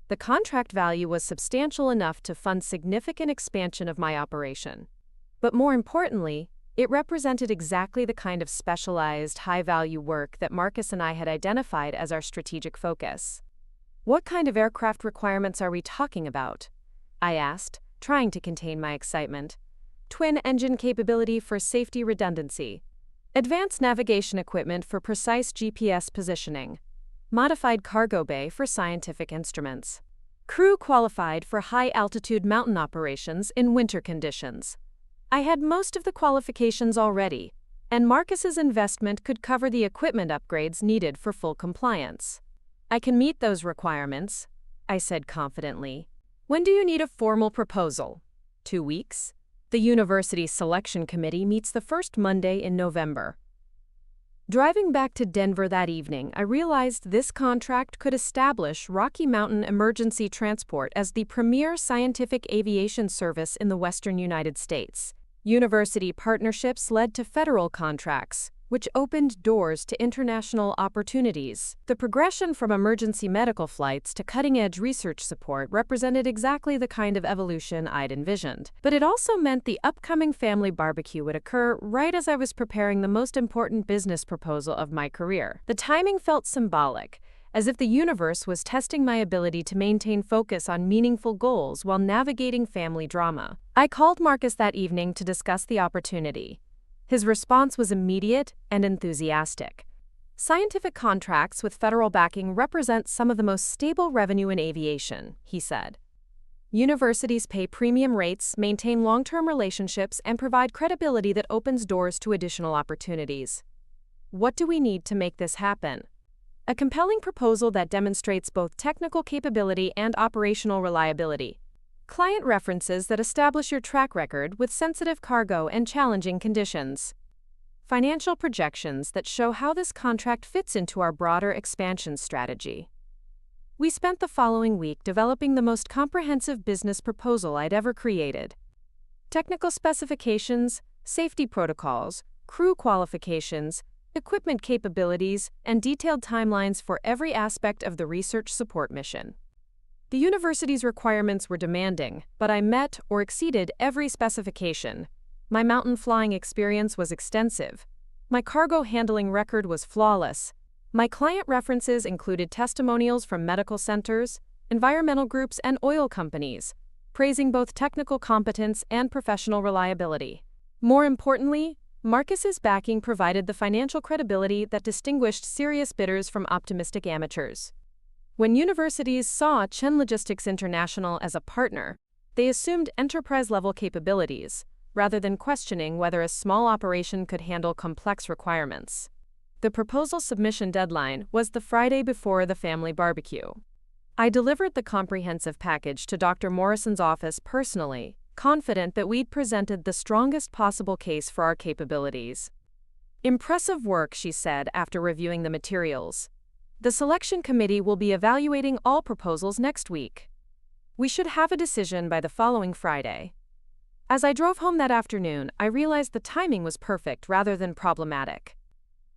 The contract value was substantial enough to fund significant expansion of my operation. But more importantly, it represented exactly the kind of specialized, high-value work that Marcus and I had identified as our strategic focus. "What kind of aircraft requirements are we talking about?" I asked, trying to contain my excitement. "Twin-engine capability for safety redundancy. Advanced navigation equipment for precise GPS positioning. Modified cargo bay for scientific instruments. Crew qualified for high-altitude mountain operations in winter conditions." I had most of the qualifications already, and Marcus's investment could cover the equipment upgrades needed for full compliance. "I can meet those requirements," I said confidently. "When do you need a formal proposal?" 2 weeks. The university selection committee meets the first Monday in November. Driving back to Denver that evening, I realized this contract could establish Rocky Mountain Emergency Transport as the premier scientific aviation service in the western United States. University partnerships led to federal contracts, which opened doors to international opportunities. The progression from emergency medical flights to cutting-edge research support represented exactly the kind of evolution I'd envisioned. But it also meant the upcoming family barbecue would occur right as I was preparing the most important business proposal of my career. The timing felt symbolic, as if the universe was testing my ability to maintain focus on meaningful goals while navigating family drama. I called Marcus that evening to discuss the opportunity. His response was immediate and enthusiastic. "Scientific contracts with federal backing represent some of the most stable revenue in aviation," he said. "Universities pay premium rates, maintain long-term relationships, and provide credibility that opens doors to additional opportunities. What do we need to make this happen? A compelling proposal that demonstrates both technical capability and operational reliability. Client references that establish your track record with sensitive cargo and challenging conditions. Financial projections that show how this contract fits into our broader expansion strategy." We spent the following week developing the most comprehensive business proposal I'd ever created. Technical specifications, safety protocols, crew qualifications, equipment capabilities, and detailed timelines for every aspect of the research support mission. The university's requirements were demanding, but I met or exceeded every specification. My mountain flying experience was extensive. My cargo handling record was flawless. My client references included testimonials from medical centers, environmental groups, and oil companies, praising both technical competence and professional reliability. More importantly, Marcus's backing provided the financial credibility that distinguished serious bidders from optimistic amateurs. When universities saw Chen Logistics International as a partner, they assumed enterprise-level capabilities, rather than questioning whether a small operation could handle complex requirements. The proposal submission deadline was the Friday before the family barbecue. I delivered the comprehensive package to Dr. Morrison's office personally, confident that we'd presented the strongest possible case for our capabilities. "Impressive work," she said after reviewing the materials. "The selection committee will be evaluating all proposals next week. We should have a decision by the following Friday." As I drove home that afternoon, I realized the timing was perfect rather than problematic.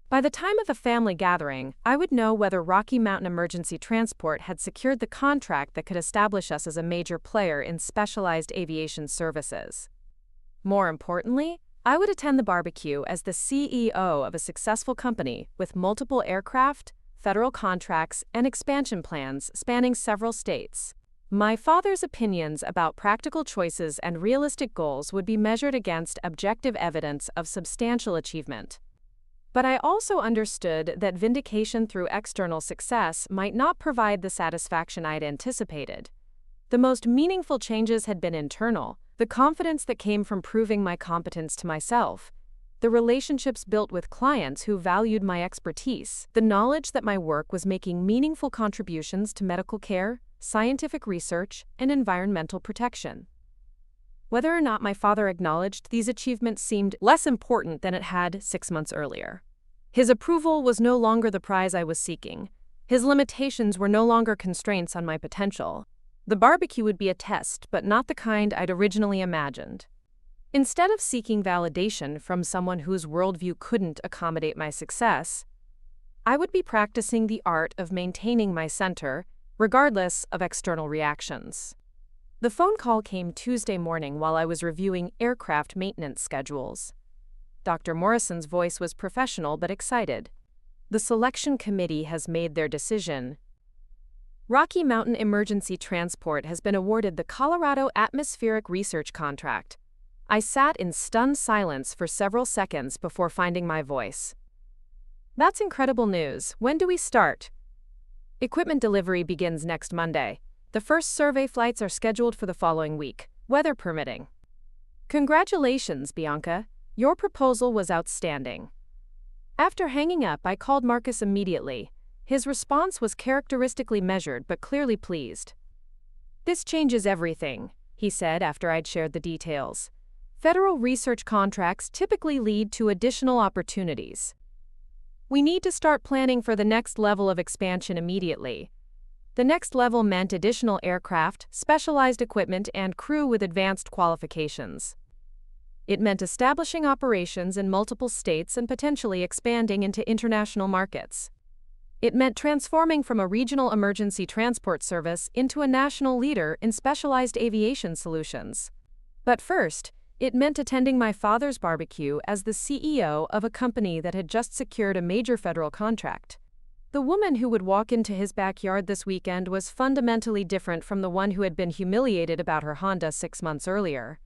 By the time of the family gathering, I would know whether Rocky Mountain Emergency Transport had secured the contract that could establish us as a major player in specialized aviation services. More importantly, I would attend the barbecue as the CEO of a successful company with multiple aircraft, federal contracts, and expansion plans spanning several states. My father's opinions about practical choices and realistic goals would be measured against objective evidence of substantial achievement. But I also understood that vindication through external success might not provide the satisfaction I'd anticipated. The most meaningful changes had been internal, the confidence that came from proving my competence to myself, the relationships built with clients who valued my expertise, the knowledge that my work was making meaningful contributions to medical care, scientific research, and environmental protection. Whether or not my father acknowledged these achievements seemed less important than it had 6 months earlier. His approval was no longer the prize I was seeking. His limitations were no longer constraints on my potential. The barbecue would be a test, but not the kind I'd originally imagined. Instead of seeking validation from someone whose worldview couldn't accommodate my success, I would be practicing the art of maintaining my center, regardless of external reactions. The phone call came Tuesday morning while I was reviewing aircraft maintenance schedules. Dr. Morrison's voice was professional but excited. The selection committee has made their decision. Rocky Mountain Emergency Transport has been awarded the Colorado Atmospheric Research Contract. I sat in stunned silence for several seconds before finding my voice. That's incredible news. When do we start? Equipment delivery begins next Monday. The first survey flights are scheduled for the following week, weather permitting. Congratulations, Bianca. Your proposal was outstanding. After hanging up, I called Marcus immediately. His response was characteristically measured but clearly pleased. This changes everything, he said after I'd shared the details. Federal research contracts typically lead to additional opportunities. We need to start planning for the next level of expansion immediately. The next level meant additional aircraft, specialized equipment, and crew with advanced qualifications. It meant establishing operations in multiple states and potentially expanding into international markets. It meant transforming from a regional emergency transport service into a national leader in specialized aviation solutions. But first, it meant attending my father's barbecue as the CEO of a company that had just secured a major federal contract. The woman who would walk into his backyard this weekend was fundamentally different from the one who had been humiliated about her Honda 6 months earlier.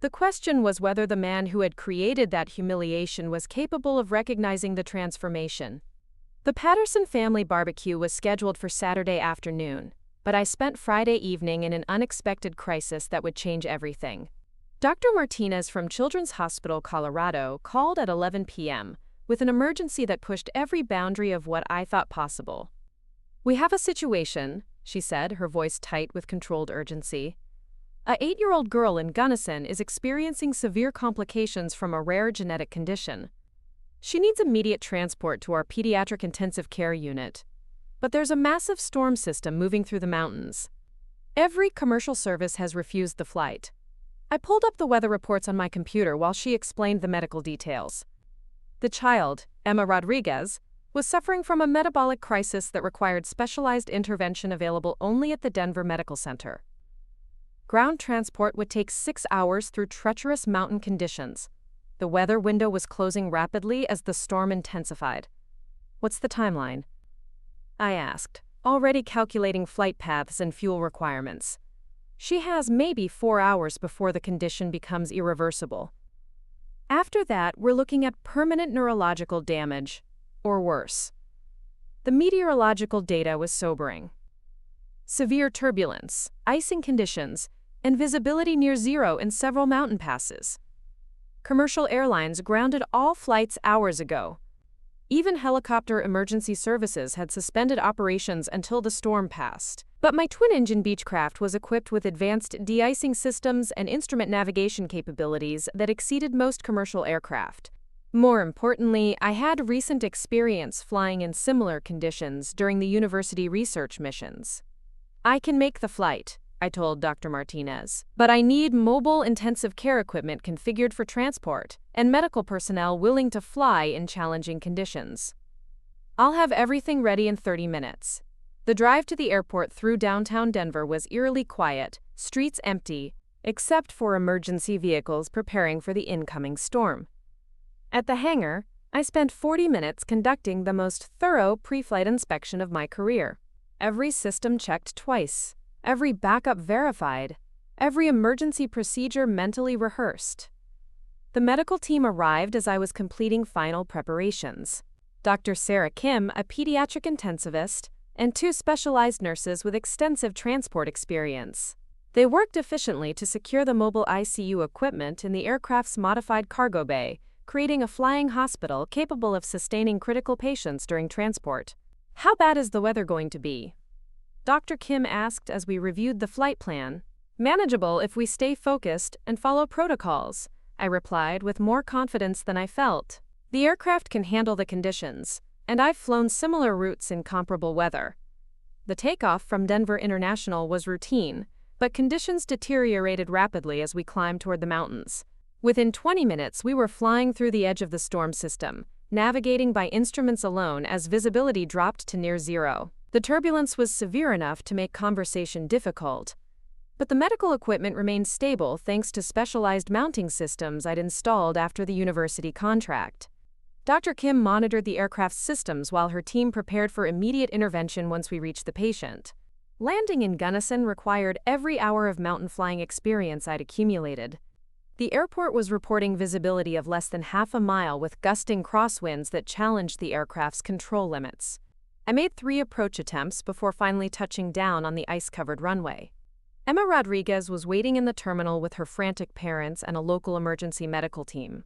The question was whether the man who had created that humiliation was capable of recognizing the transformation. The Patterson family barbecue was scheduled for Saturday afternoon, but I spent Friday evening in an unexpected crisis that would change everything. Dr. Martinez from Children's Hospital, Colorado, called at 11 p.m. with an emergency that pushed every boundary of what I thought possible. "We have a situation," she said, her voice tight with controlled urgency. "A 8-year-old girl in Gunnison is experiencing severe complications from a rare genetic condition. She needs immediate transport to our pediatric intensive care unit. But there's a massive storm system moving through the mountains. Every commercial service has refused the flight." I pulled up the weather reports on my computer while she explained the medical details. The child, Emma Rodriguez, was suffering from a metabolic crisis that required specialized intervention available only at the Denver Medical Center. Ground transport would take 6 hours through treacherous mountain conditions. The weather window was closing rapidly as the storm intensified. "What's the timeline?" I asked, already calculating flight paths and fuel requirements. "She has maybe 4 hours before the condition becomes irreversible. After that, we're looking at permanent neurological damage, or worse." The meteorological data was sobering. Severe turbulence, icing conditions, and visibility near zero in several mountain passes. Commercial airlines grounded all flights hours ago. Even helicopter emergency services had suspended operations until the storm passed. But my twin-engine Beechcraft was equipped with advanced de-icing systems and instrument navigation capabilities that exceeded most commercial aircraft. More importantly, I had recent experience flying in similar conditions during the university research missions. "I can make the flight," I told Dr. Martinez, "but I need mobile intensive care equipment configured for transport and medical personnel willing to fly in challenging conditions. I'll have everything ready in 30 minutes. The drive to the airport through downtown Denver was eerily quiet, streets empty, except for emergency vehicles preparing for the incoming storm. At the hangar, I spent 40 minutes conducting the most thorough pre-flight inspection of my career. Every system checked twice. every backup verified, every emergency procedure mentally rehearsed. The medical team arrived as I was completing final preparations. Dr. Sarah Kim, a pediatric intensivist, and 2 specialized nurses with extensive transport experience. They worked efficiently to secure the mobile ICU equipment in the aircraft's modified cargo bay, creating a flying hospital capable of sustaining critical patients during transport. "How bad is the weather going to be?" Dr. Kim asked as we reviewed the flight plan. "Manageable if we stay focused and follow protocols," I replied with more confidence than I felt. "The aircraft can handle the conditions, and I've flown similar routes in comparable weather." The takeoff from Denver International was routine, but conditions deteriorated rapidly as we climbed toward the mountains. Within 20 minutes, we were flying through the edge of the storm system, navigating by instruments alone as visibility dropped to near zero. The turbulence was severe enough to make conversation difficult, but the medical equipment remained stable thanks to specialized mounting systems I'd installed after the university contract. Dr. Kim monitored the aircraft's systems while her team prepared for immediate intervention once we reached the patient. Landing in Gunnison required every hour of mountain flying experience I'd accumulated. The airport was reporting visibility of less than half a mile with gusting crosswinds that challenged the aircraft's control limits. I made 3 approach attempts before finally touching down on the ice-covered runway. Emma Rodriguez was waiting in the terminal with her frantic parents and a local emergency medical team.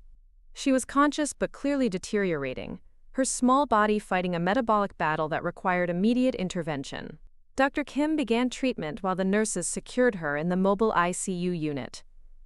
She was conscious but clearly deteriorating, her small body fighting a metabolic battle that required immediate intervention. Dr. Kim began treatment while the nurses secured her in the mobile ICU unit.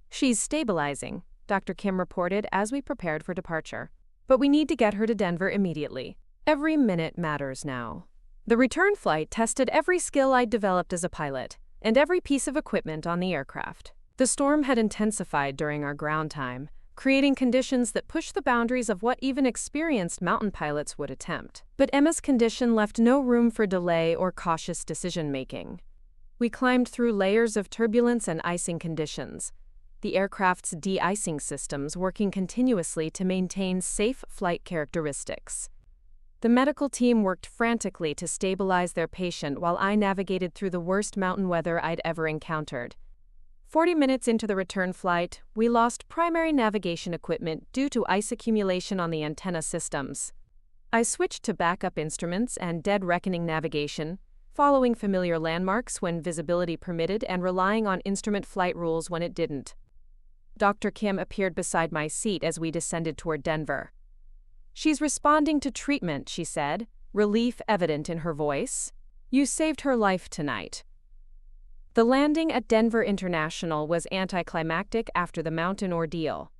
"She's stabilizing," Dr. Kim reported as we prepared for departure. "But we need to get her to Denver immediately. Every minute matters now." The return flight tested every skill I'd developed as a pilot, and every piece of equipment on the aircraft. The storm had intensified during our ground time, creating conditions that pushed the boundaries of what even experienced mountain pilots would attempt. But Emma's condition left no room for delay or cautious decision-making. We climbed through layers of turbulence and icing conditions, the aircraft's de-icing systems working continuously to maintain safe flight characteristics. The medical team worked frantically to stabilize their patient while I navigated through the worst mountain weather I'd ever encountered. 40 minutes into the return flight, we lost primary navigation equipment due to ice accumulation on the antenna systems. I switched to backup instruments and dead reckoning navigation, following familiar landmarks when visibility permitted and relying on instrument flight rules when it didn't. Dr. Kim appeared beside my seat as we descended toward Denver. "She's responding to treatment," she said, relief evident in her voice. "You saved her life tonight." The landing at Denver International was anticlimactic after the mountain ordeal.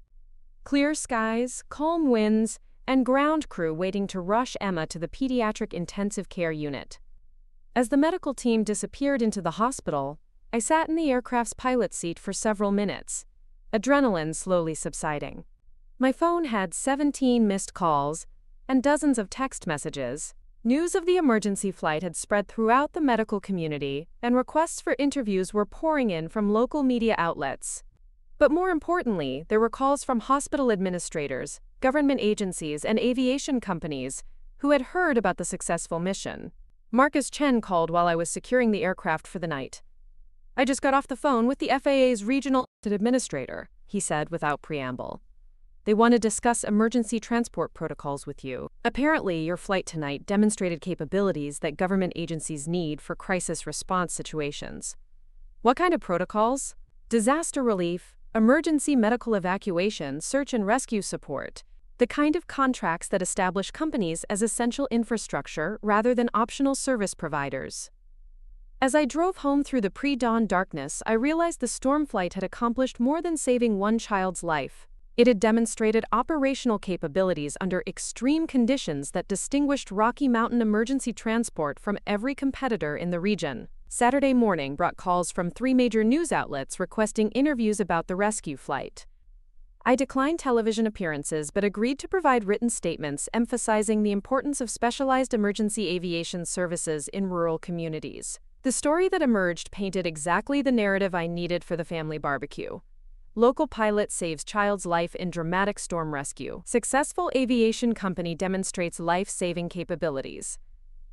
Clear skies, calm winds, and ground crew waiting to rush Emma to the pediatric intensive care unit. As the medical team disappeared into the hospital, I sat in the aircraft's pilot seat for several minutes, adrenaline slowly subsiding. My phone had 17 missed calls and dozens of text messages. News of the emergency flight had spread throughout the medical community, and requests for interviews were pouring in from local media outlets. But more importantly, there were calls from hospital administrators, government agencies, and aviation companies who had heard about the successful mission. Marcus Chen called while I was securing the aircraft for the night. "I just got off the phone with the FAA's regional administrator," he said without preamble. "They want to discuss emergency transport protocols with you. Apparently, your flight tonight demonstrated capabilities that government agencies need for crisis response situations." "What kind of protocols?" "Disaster relief, emergency medical evacuation, search and rescue support. The kind of contracts that establish companies as essential infrastructure rather than optional service providers." As I drove home through the pre-dawn darkness, I realized the storm flight had accomplished more than saving one child's life. It had demonstrated operational capabilities under extreme conditions that distinguished Rocky Mountain emergency transport from every competitor in the region. Saturday morning brought calls from 3 major news outlets requesting interviews about the rescue flight. I declined television appearances but agreed to provide written statements emphasizing the importance of specialized emergency aviation services in rural communities. The story that emerged painted exactly the narrative I needed for the family barbecue. Local pilot saves child's life in dramatic storm rescue. Successful aviation company demonstrates life-saving capabilities.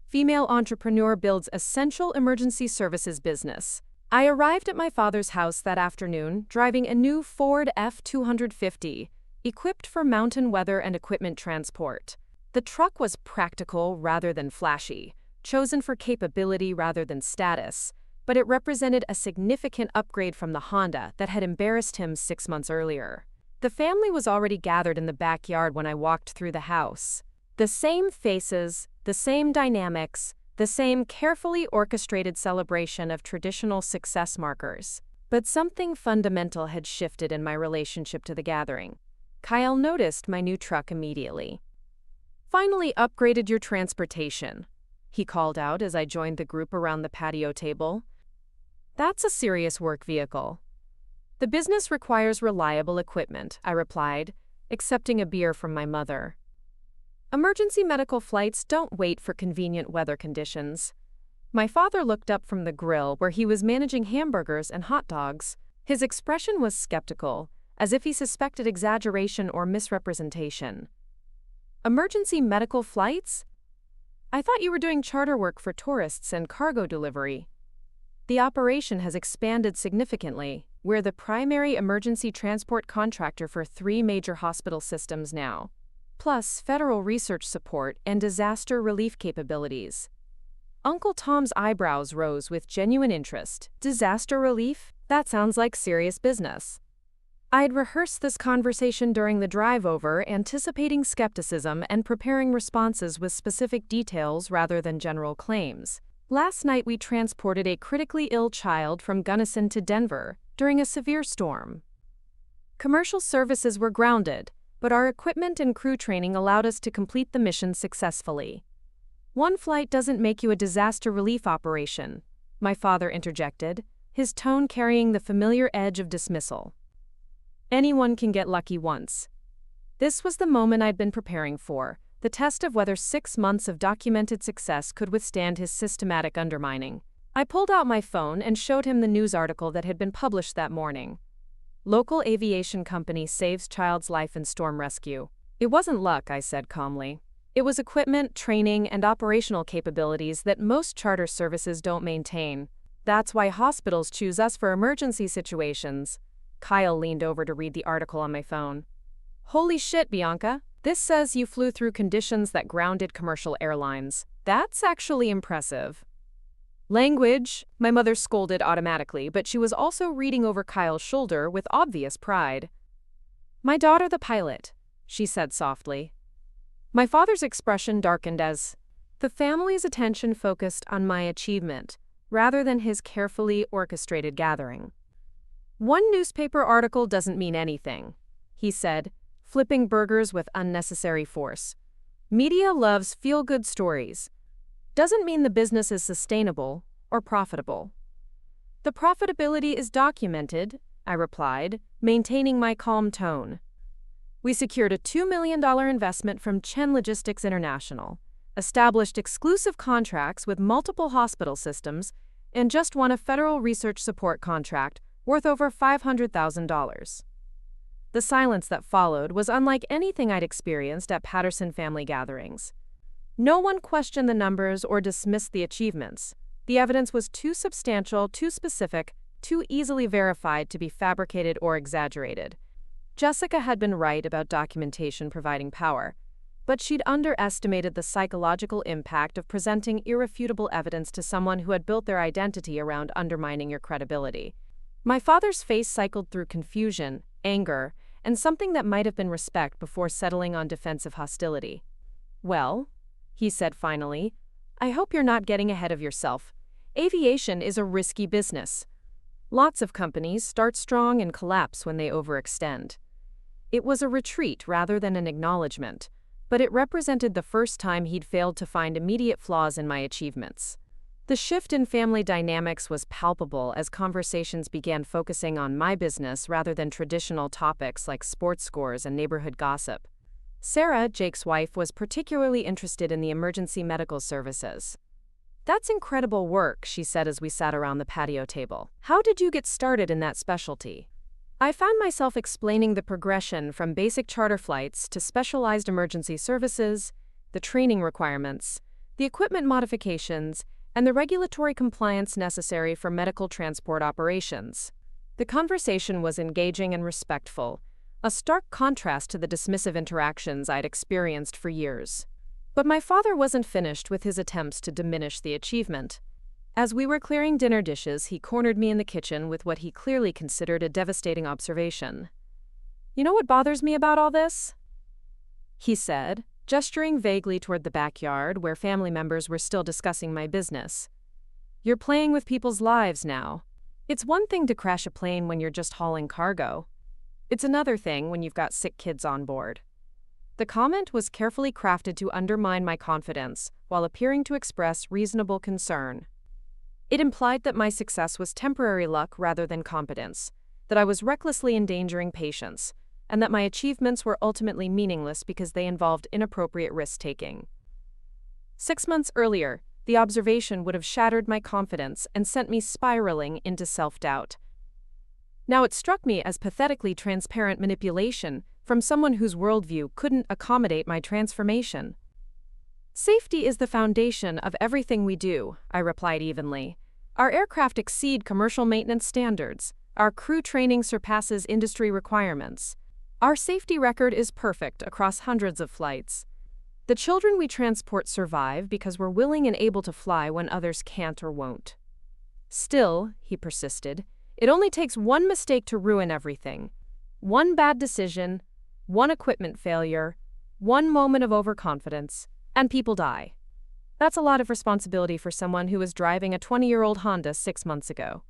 Female entrepreneur builds essential emergency services business. I arrived at my father's house that afternoon, driving a new Ford F-250, equipped for mountain weather and equipment transport. The truck was practical rather than flashy, chosen for capability rather than status, but it represented a significant upgrade from the Honda that had embarrassed him 6 months earlier. The family was already gathered in the backyard when I walked through the house. The same faces, the same dynamics, the same carefully orchestrated celebration of traditional success markers. But something fundamental had shifted in my relationship to the gathering. Kyle noticed my new truck immediately. "Finally upgraded your transportation," he called out as I joined the group around the patio table. "That's a serious work vehicle." "The business requires reliable equipment," I replied, accepting a beer from my mother. "Emergency medical flights don't wait for convenient weather conditions." My father looked up from the grill where he was managing hamburgers and hot dogs. His expression was skeptical, as if he suspected exaggeration or misrepresentation. "Emergency medical flights? I thought you were doing charter work for tourists and cargo delivery." "The operation has expanded significantly. We're the primary emergency transport contractor for 3 major hospital systems now, plus federal research support and disaster relief capabilities." Uncle Tom's eyebrows rose with genuine interest. "Disaster relief? That sounds like serious business." I'd rehearsed this conversation during the drive over, anticipating skepticism and preparing responses with specific details rather than general claims. "Last night we transported a critically ill child from Gunnison to Denver during a severe storm. Commercial services were grounded, but our equipment and crew training allowed us to complete the mission successfully." "One flight doesn't make you a disaster relief operation," my father interjected, his tone carrying the familiar edge of dismissal. "Anyone can get lucky once." This was the moment I'd been preparing for, the test of whether 6 months of documented success could withstand his systematic undermining. I pulled out my phone and showed him the news article that had been published that morning. "Local aviation company saves child's life in storm rescue." "It wasn't luck," I said calmly. "It was equipment, training, and operational capabilities that most charter services don't maintain. That's why hospitals choose us for emergency situations." Kyle leaned over to read the article on my phone. "Holy shit, Bianca. This says you flew through conditions that grounded commercial airlines. That's actually impressive." "Language," my mother scolded automatically, but she was also reading over Kyle's shoulder with obvious pride. "My daughter the pilot," she said softly. My father's expression darkened as the family's attention focused on my achievement, rather than his carefully orchestrated gathering. "One newspaper article doesn't mean anything," he said, flipping burgers with unnecessary force. "Media loves feel-good stories. Doesn't mean the business is sustainable or profitable." "The profitability is documented," I replied, maintaining my calm tone. "We secured a $2 million investment from Chen Logistics International, established exclusive contracts with multiple hospital systems, and just won a federal research support contract worth over $500,000. The silence that followed was unlike anything I'd experienced at Patterson family gatherings. No one questioned the numbers or dismissed the achievements. The evidence was too substantial, too specific, too easily verified to be fabricated or exaggerated. Jessica had been right about documentation providing power, but she'd underestimated the psychological impact of presenting irrefutable evidence to someone who had built their identity around undermining your credibility. My father's face cycled through confusion, anger, and something that might have been respect before settling on defensive hostility. "Well," he said finally, "I hope you're not getting ahead of yourself. Aviation is a risky business. Lots of companies start strong and collapse when they overextend." It was a retreat rather than an acknowledgement, but it represented the first time he'd failed to find immediate flaws in my achievements. The shift in family dynamics was palpable as conversations began focusing on my business rather than traditional topics like sports scores and neighborhood gossip. Sarah, Jake's wife, was particularly interested in the emergency medical services. "That's incredible work," she said as we sat around the patio table. "How did you get started in that specialty?" I found myself explaining the progression from basic charter flights to specialized emergency services, the training requirements, the equipment modifications, and the regulatory compliance necessary for medical transport operations. The conversation was engaging and respectful, a stark contrast to the dismissive interactions I'd experienced for years. But my father wasn't finished with his attempts to diminish the achievement. As we were clearing dinner dishes, he cornered me in the kitchen with what he clearly considered a devastating observation. "You know what bothers me about all this?" he said, gesturing vaguely toward the backyard where family members were still discussing my business. "You're playing with people's lives now. It's one thing to crash a plane when you're just hauling cargo. It's another thing when you've got sick kids on board." The comment was carefully crafted to undermine my confidence while appearing to express reasonable concern. It implied that my success was temporary luck rather than competence, that I was recklessly endangering patients, and that my achievements were ultimately meaningless because they involved inappropriate risk-taking. 6 months earlier, the observation would have shattered my confidence and sent me spiraling into self-doubt. Now it struck me as pathetically transparent manipulation from someone whose worldview couldn't accommodate my transformation. "Safety is the foundation of everything we do," I replied evenly. "Our aircraft exceed commercial maintenance standards. Our crew training surpasses industry requirements. Our safety record is perfect across hundreds of flights. The children we transport survive because we're willing and able to fly when others can't or won't." "Still," he persisted, "it only takes one mistake to ruin everything. One bad decision, one equipment failure, one moment of overconfidence, and people die. That's a lot of responsibility for someone who was driving a 20-year-old Honda 6 months ago."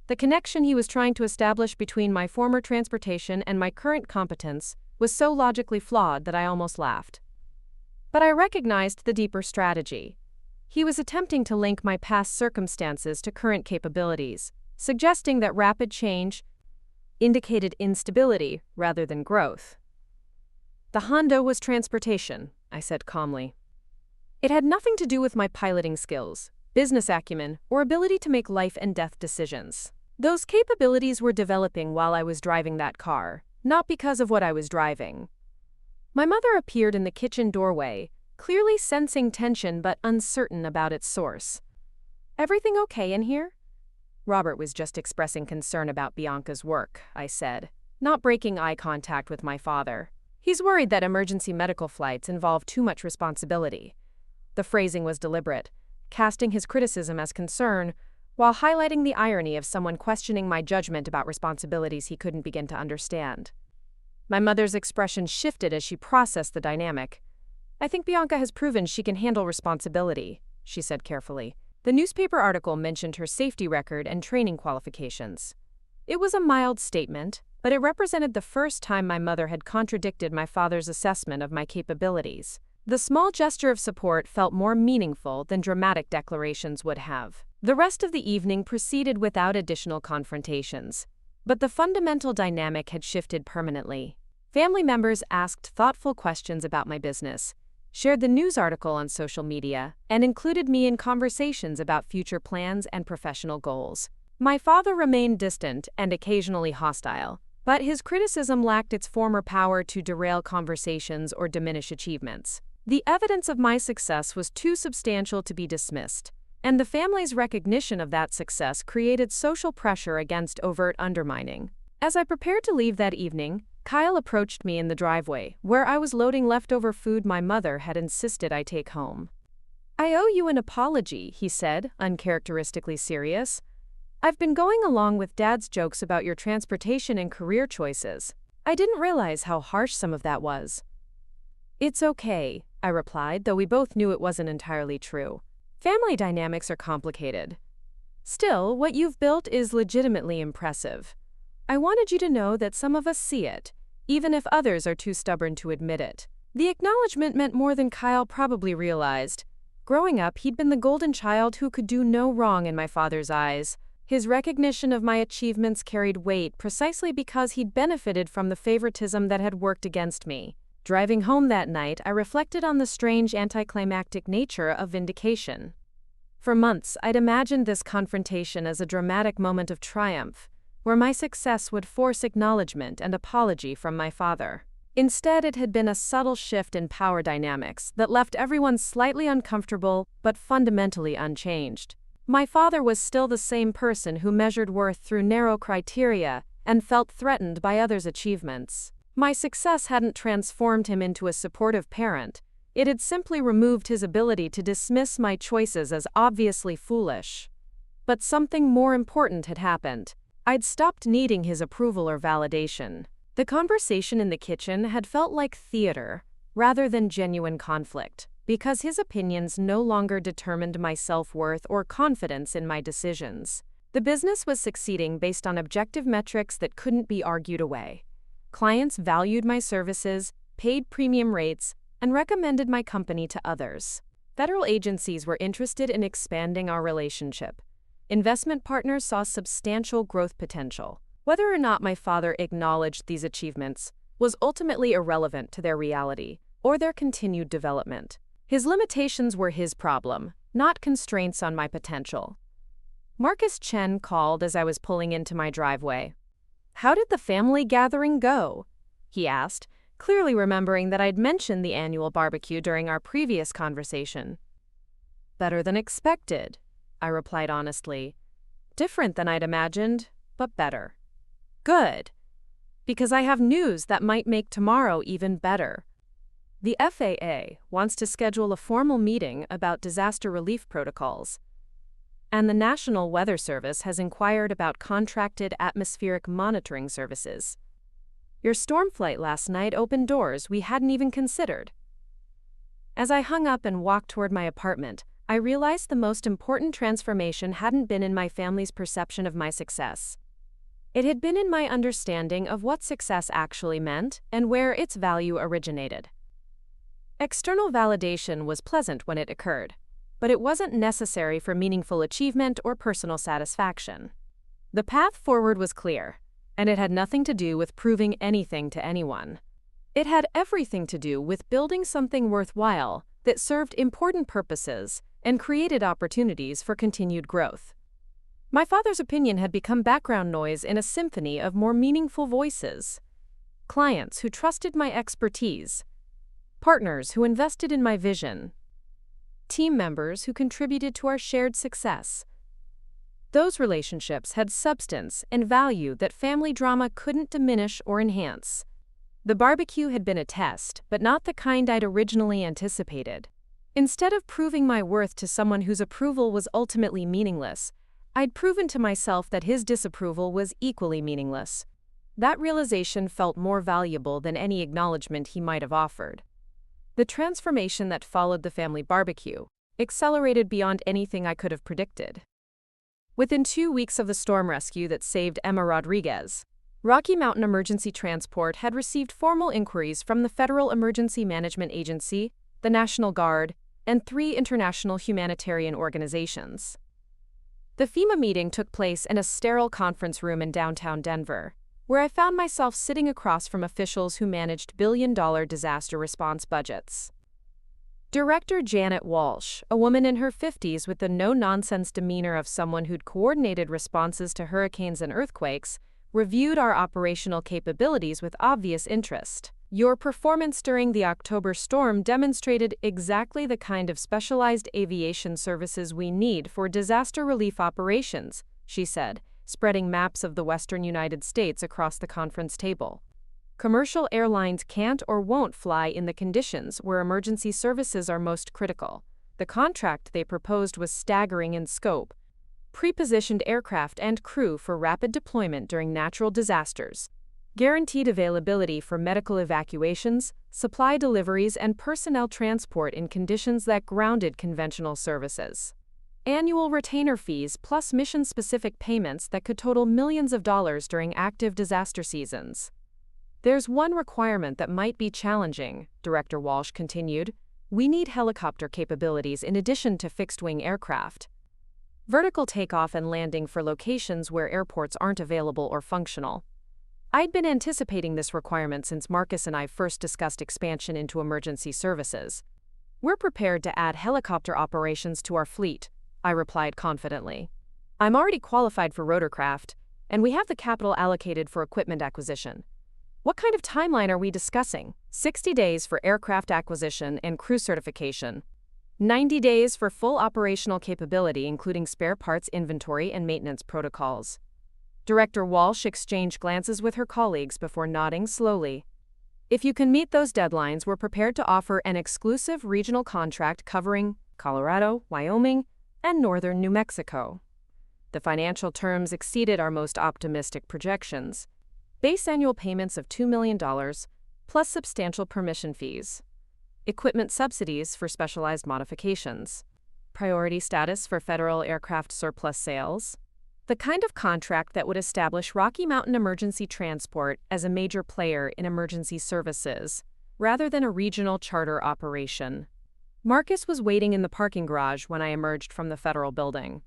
The connection he was trying to establish between my former transportation and my current competence was so logically flawed that I almost laughed. But I recognized the deeper strategy. He was attempting to link my past circumstances to current capabilities, suggesting that rapid change indicated instability rather than growth. "The Honda was transportation," I said calmly. "It had nothing to do with my piloting skills, business acumen, or ability to make life-and-death decisions. Those capabilities were developing while I was driving that car, not because of what I was driving." My mother appeared in the kitchen doorway, clearly sensing tension but uncertain about its source. "Everything okay in here?" "Robert was just expressing concern about Bianca's work," I said, not breaking eye contact with my father. "He's worried that emergency medical flights involve too much responsibility." The phrasing was deliberate, casting his criticism as concern, while highlighting the irony of someone questioning my judgment about responsibilities he couldn't begin to understand. My mother's expression shifted as she processed the dynamic. "I think Bianca has proven she can handle responsibility," she said carefully. "The newspaper article mentioned her safety record and training qualifications." It was a mild statement, but it represented the first time my mother had contradicted my father's assessment of my capabilities. The small gesture of support felt more meaningful than dramatic declarations would have. The rest of the evening proceeded without additional confrontations, but the fundamental dynamic had shifted permanently. Family members asked thoughtful questions about my business, shared the news article on social media, and included me in conversations about future plans and professional goals. My father remained distant and occasionally hostile, but his criticism lacked its former power to derail conversations or diminish achievements. The evidence of my success was too substantial to be dismissed, and the family's recognition of that success created social pressure against overt undermining. As I prepared to leave that evening, Kyle approached me in the driveway, where I was loading leftover food my mother had insisted I take home. "I owe you an apology," he said, uncharacteristically serious. "I've been going along with Dad's jokes about your transportation and career choices. I didn't realize how harsh some of that was." "It's okay," I replied, though we both knew it wasn't entirely true. Family dynamics are complicated. "Still, what you've built is legitimately impressive. I wanted you to know that some of us see it, even if others are too stubborn to admit it." The acknowledgement meant more than Kyle probably realized. Growing up, he'd been the golden child who could do no wrong in my father's eyes. His recognition of my achievements carried weight precisely because he'd benefited from the favoritism that had worked against me. Driving home that night, I reflected on the strange anticlimactic nature of vindication. For months, I'd imagined this confrontation as a dramatic moment of triumph, where my success would force acknowledgement and apology from my father. Instead, it had been a subtle shift in power dynamics that left everyone slightly uncomfortable but fundamentally unchanged. My father was still the same person who measured worth through narrow criteria and felt threatened by others' achievements. My success hadn't transformed him into a supportive parent. It had simply removed his ability to dismiss my choices as obviously foolish. But something more important had happened. I'd stopped needing his approval or validation. The conversation in the kitchen had felt like theater, rather than genuine conflict, because his opinions no longer determined my self-worth or confidence in my decisions. The business was succeeding based on objective metrics that couldn't be argued away. Clients valued my services, paid premium rates, and recommended my company to others. Federal agencies were interested in expanding our relationship. Investment partners saw substantial growth potential. Whether or not my father acknowledged these achievements was ultimately irrelevant to their reality or their continued development. His limitations were his problem, not constraints on my potential. Marcus Chen called as I was pulling into my driveway. "How did the family gathering go?" he asked, clearly remembering that I'd mentioned the annual barbecue during our previous conversation. "Better than expected," I replied honestly. "Different than I'd imagined, but better." "Good, because I have news that might make tomorrow even better. The FAA wants to schedule a formal meeting about disaster relief protocols, and the National Weather Service has inquired about contracted atmospheric monitoring services. Your storm flight last night opened doors we hadn't even considered." As I hung up and walked toward my apartment, I realized the most important transformation hadn't been in my family's perception of my success. It had been in my understanding of what success actually meant and where its value originated. External validation was pleasant when it occurred, but it wasn't necessary for meaningful achievement or personal satisfaction. The path forward was clear, and it had nothing to do with proving anything to anyone. It had everything to do with building something worthwhile that served important purposes and created opportunities for continued growth. My father's opinion had become background noise in a symphony of more meaningful voices. Clients who trusted my expertise, partners who invested in my vision, team members who contributed to our shared success. Those relationships had substance and value that family drama couldn't diminish or enhance. The barbecue had been a test, but not the kind I'd originally anticipated. Instead of proving my worth to someone whose approval was ultimately meaningless, I'd proven to myself that his disapproval was equally meaningless. That realization felt more valuable than any acknowledgement he might have offered. The transformation that followed the family barbecue accelerated beyond anything I could have predicted. Within 2 weeks of the storm rescue that saved Emma Rodriguez, Rocky Mountain Emergency Transport had received formal inquiries from the Federal Emergency Management Agency, the National Guard, and 3 international humanitarian organizations. The FEMA meeting took place in a sterile conference room in downtown Denver, where I found myself sitting across from officials who managed billion-dollar disaster response budgets. Director Janet Walsh, a woman in her 50s with the no-nonsense demeanor of someone who'd coordinated responses to hurricanes and earthquakes, reviewed our operational capabilities with obvious interest. "Your performance during the October storm demonstrated exactly the kind of specialized aviation services we need for disaster relief operations," she said, spreading maps of the western United States across the conference table. "Commercial airlines can't or won't fly in the conditions where emergency services are most critical." The contract they proposed was staggering in scope: pre-positioned aircraft and crew for rapid deployment during natural disasters, guaranteed availability for medical evacuations, supply deliveries, and personnel transport in conditions that grounded conventional services. Annual retainer fees plus mission-specific payments that could total millions of dollars during active disaster seasons. "There's one requirement that might be challenging," Director Walsh continued. "We need helicopter capabilities in addition to fixed-wing aircraft. Vertical takeoff and landing for locations where airports aren't available or functional." I'd been anticipating this requirement since Marcus and I first discussed expansion into emergency services. "We're prepared to add helicopter operations to our fleet," I replied confidently. "I'm already qualified for rotorcraft, and we have the capital allocated for equipment acquisition. What kind of timeline are we discussing? 60 days for aircraft acquisition and crew certification. 90 days for full operational capability, including spare parts inventory and maintenance protocols. Director Walsh exchanged glances with her colleagues before nodding slowly. If you can meet those deadlines, we're prepared to offer an exclusive regional contract covering Colorado, Wyoming, and northern New Mexico. The financial terms exceeded our most optimistic projections. Base annual payments of $2 million, plus substantial permission fees. Equipment subsidies for specialized modifications. Priority status for federal aircraft surplus sales. The kind of contract that would establish Rocky Mountain Emergency Transport as a major player in emergency services, rather than a regional charter operation. Marcus was waiting in the parking garage when I emerged from the federal building.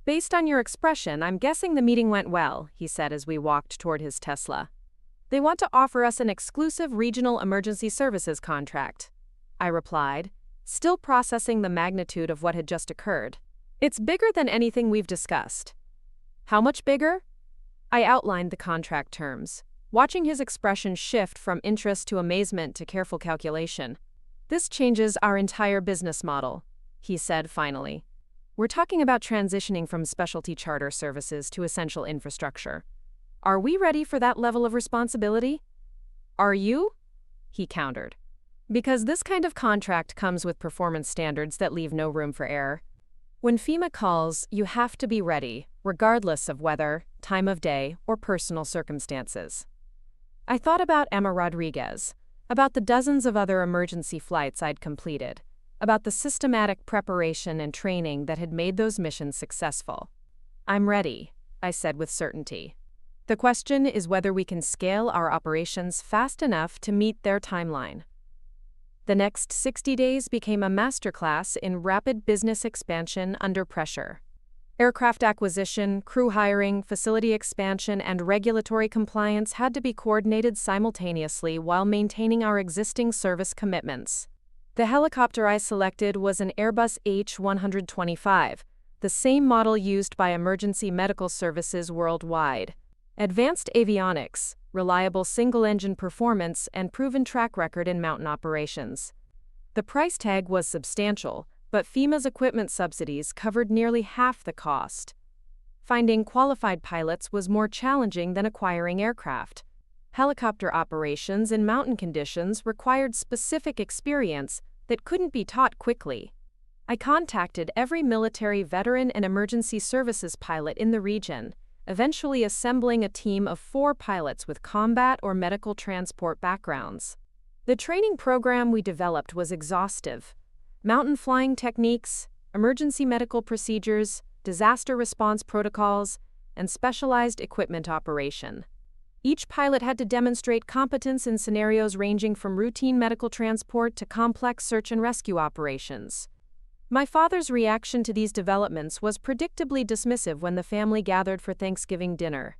"Based on your expression, I'm guessing the meeting went well," he said as we walked toward his Tesla. "They want to offer us an exclusive regional emergency services contract," I replied, still processing the magnitude of what had just occurred. "It's bigger than anything we've discussed." "How much bigger?" I outlined the contract terms, watching his expression shift from interest to amazement to careful calculation. "This changes our entire business model," he said finally. "We're talking about transitioning from specialty charter services to essential infrastructure. Are we ready for that level of responsibility?" "Are you?" he countered. "Because this kind of contract comes with performance standards that leave no room for error. When FEMA calls, you have to be ready, regardless of weather, time of day, or personal circumstances." I thought about Emma Rodriguez, about the dozens of other emergency flights I'd completed, about the systematic preparation and training that had made those missions successful. "I'm ready," I said with certainty. "The question is whether we can scale our operations fast enough to meet their timeline." The next 60 days became a masterclass in rapid business expansion under pressure. Aircraft acquisition, crew hiring, facility expansion, and regulatory compliance had to be coordinated simultaneously while maintaining our existing service commitments. The helicopter I selected was an Airbus H125, the same model used by emergency medical services worldwide. Advanced avionics, reliable single-engine performance, and proven track record in mountain operations. The price tag was substantial, but FEMA's equipment subsidies covered nearly half the cost. Finding qualified pilots was more challenging than acquiring aircraft. Helicopter operations in mountain conditions required specific experience that couldn't be taught quickly. I contacted every military veteran and emergency services pilot in the region, eventually assembling a team of 4 pilots with combat or medical transport backgrounds. The training program we developed was exhaustive. Mountain flying techniques, emergency medical procedures, disaster response protocols, and specialized equipment operation. Each pilot had to demonstrate competence in scenarios ranging from routine medical transport to complex search and rescue operations. My father's reaction to these developments was predictably dismissive when the family gathered for Thanksgiving dinner.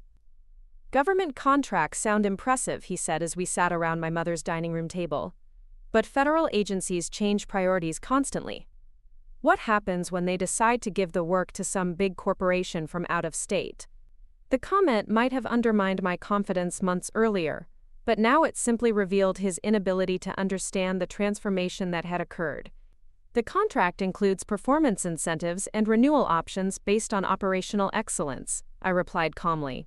"Government contracts sound impressive," he said as we sat around my mother's dining room table. "But federal agencies change priorities constantly. What happens when they decide to give the work to some big corporation from out of state?" The comment might have undermined my confidence months earlier, but now it simply revealed his inability to understand the transformation that had occurred. "The contract includes performance incentives and renewal options based on operational excellence," I replied calmly.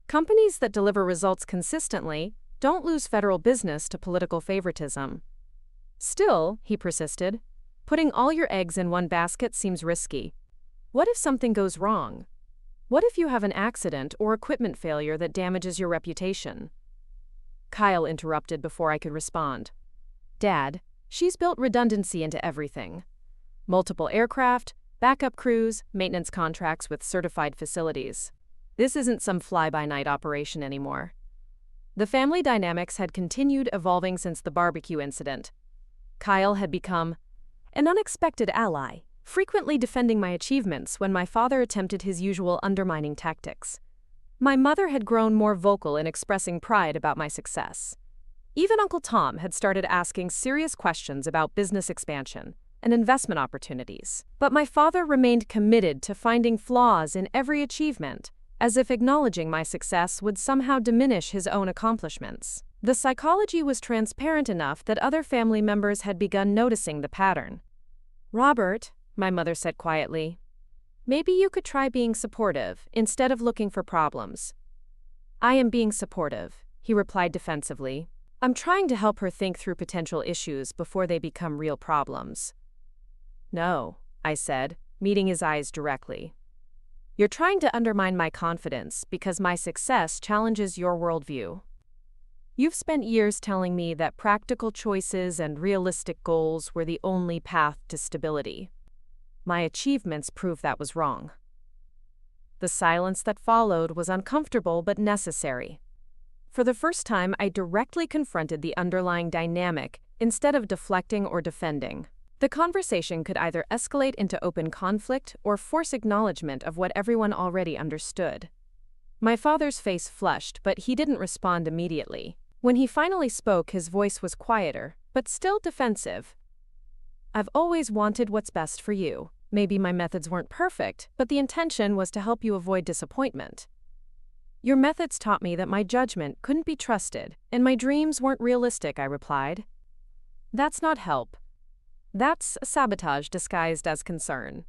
"Companies that deliver results consistently don't lose federal business to political favoritism." "Still," he persisted, "putting all your eggs in one basket seems risky. What if something goes wrong? What if you have an accident or equipment failure that damages your reputation?" Kyle interrupted before I could respond. "Dad, she's built redundancy into everything. Multiple aircraft, backup crews, maintenance contracts with certified facilities. This isn't some fly-by-night operation anymore." The family dynamics had continued evolving since the barbecue incident. Kyle had become an unexpected ally, frequently defending my achievements when my father attempted his usual undermining tactics. My mother had grown more vocal in expressing pride about my success. Even Uncle Tom had started asking serious questions about business expansion and investment opportunities. But my father remained committed to finding flaws in every achievement, as if acknowledging my success would somehow diminish his own accomplishments. The psychology was transparent enough that other family members had begun noticing the pattern. "Robert," my mother said quietly, "maybe you could try being supportive instead of looking for problems." "I am being supportive," he replied defensively. "I'm trying to help her think through potential issues before they become real problems." "No," I said, meeting his eyes directly. "You're trying to undermine my confidence because my success challenges your worldview. You've spent years telling me that practical choices and realistic goals were the only path to stability. My achievements prove that was wrong." The silence that followed was uncomfortable but necessary. For the first time, I directly confronted the underlying dynamic instead of deflecting or defending. The conversation could either escalate into open conflict or force acknowledgement of what everyone already understood. My father's face flushed, but he didn't respond immediately. When he finally spoke, his voice was quieter, but still defensive. "I've always wanted what's best for you. Maybe my methods weren't perfect, but the intention was to help you avoid disappointment. Your methods taught me that my judgment couldn't be trusted, and my dreams weren't realistic," I replied. "That's not help. That's sabotage disguised as concern."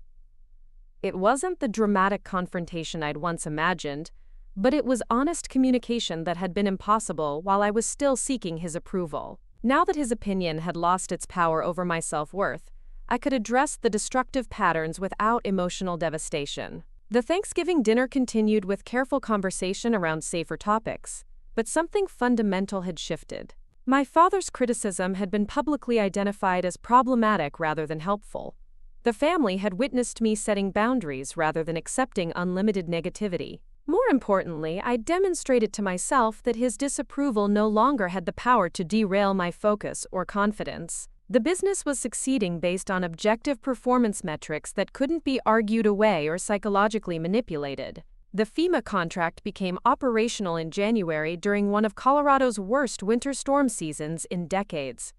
It wasn't the dramatic confrontation I'd once imagined, but it was honest communication that had been impossible while I was still seeking his approval. Now that his opinion had lost its power over my self-worth, I could address the destructive patterns without emotional devastation. The Thanksgiving dinner continued with careful conversation around safer topics, but something fundamental had shifted. My father's criticism had been publicly identified as problematic rather than helpful. The family had witnessed me setting boundaries rather than accepting unlimited negativity. More importantly, I demonstrated to myself that his disapproval no longer had the power to derail my focus or confidence. The business was succeeding based on objective performance metrics that couldn't be argued away or psychologically manipulated. The FEMA contract became operational in January during one of Colorado's worst winter storm seasons in decades.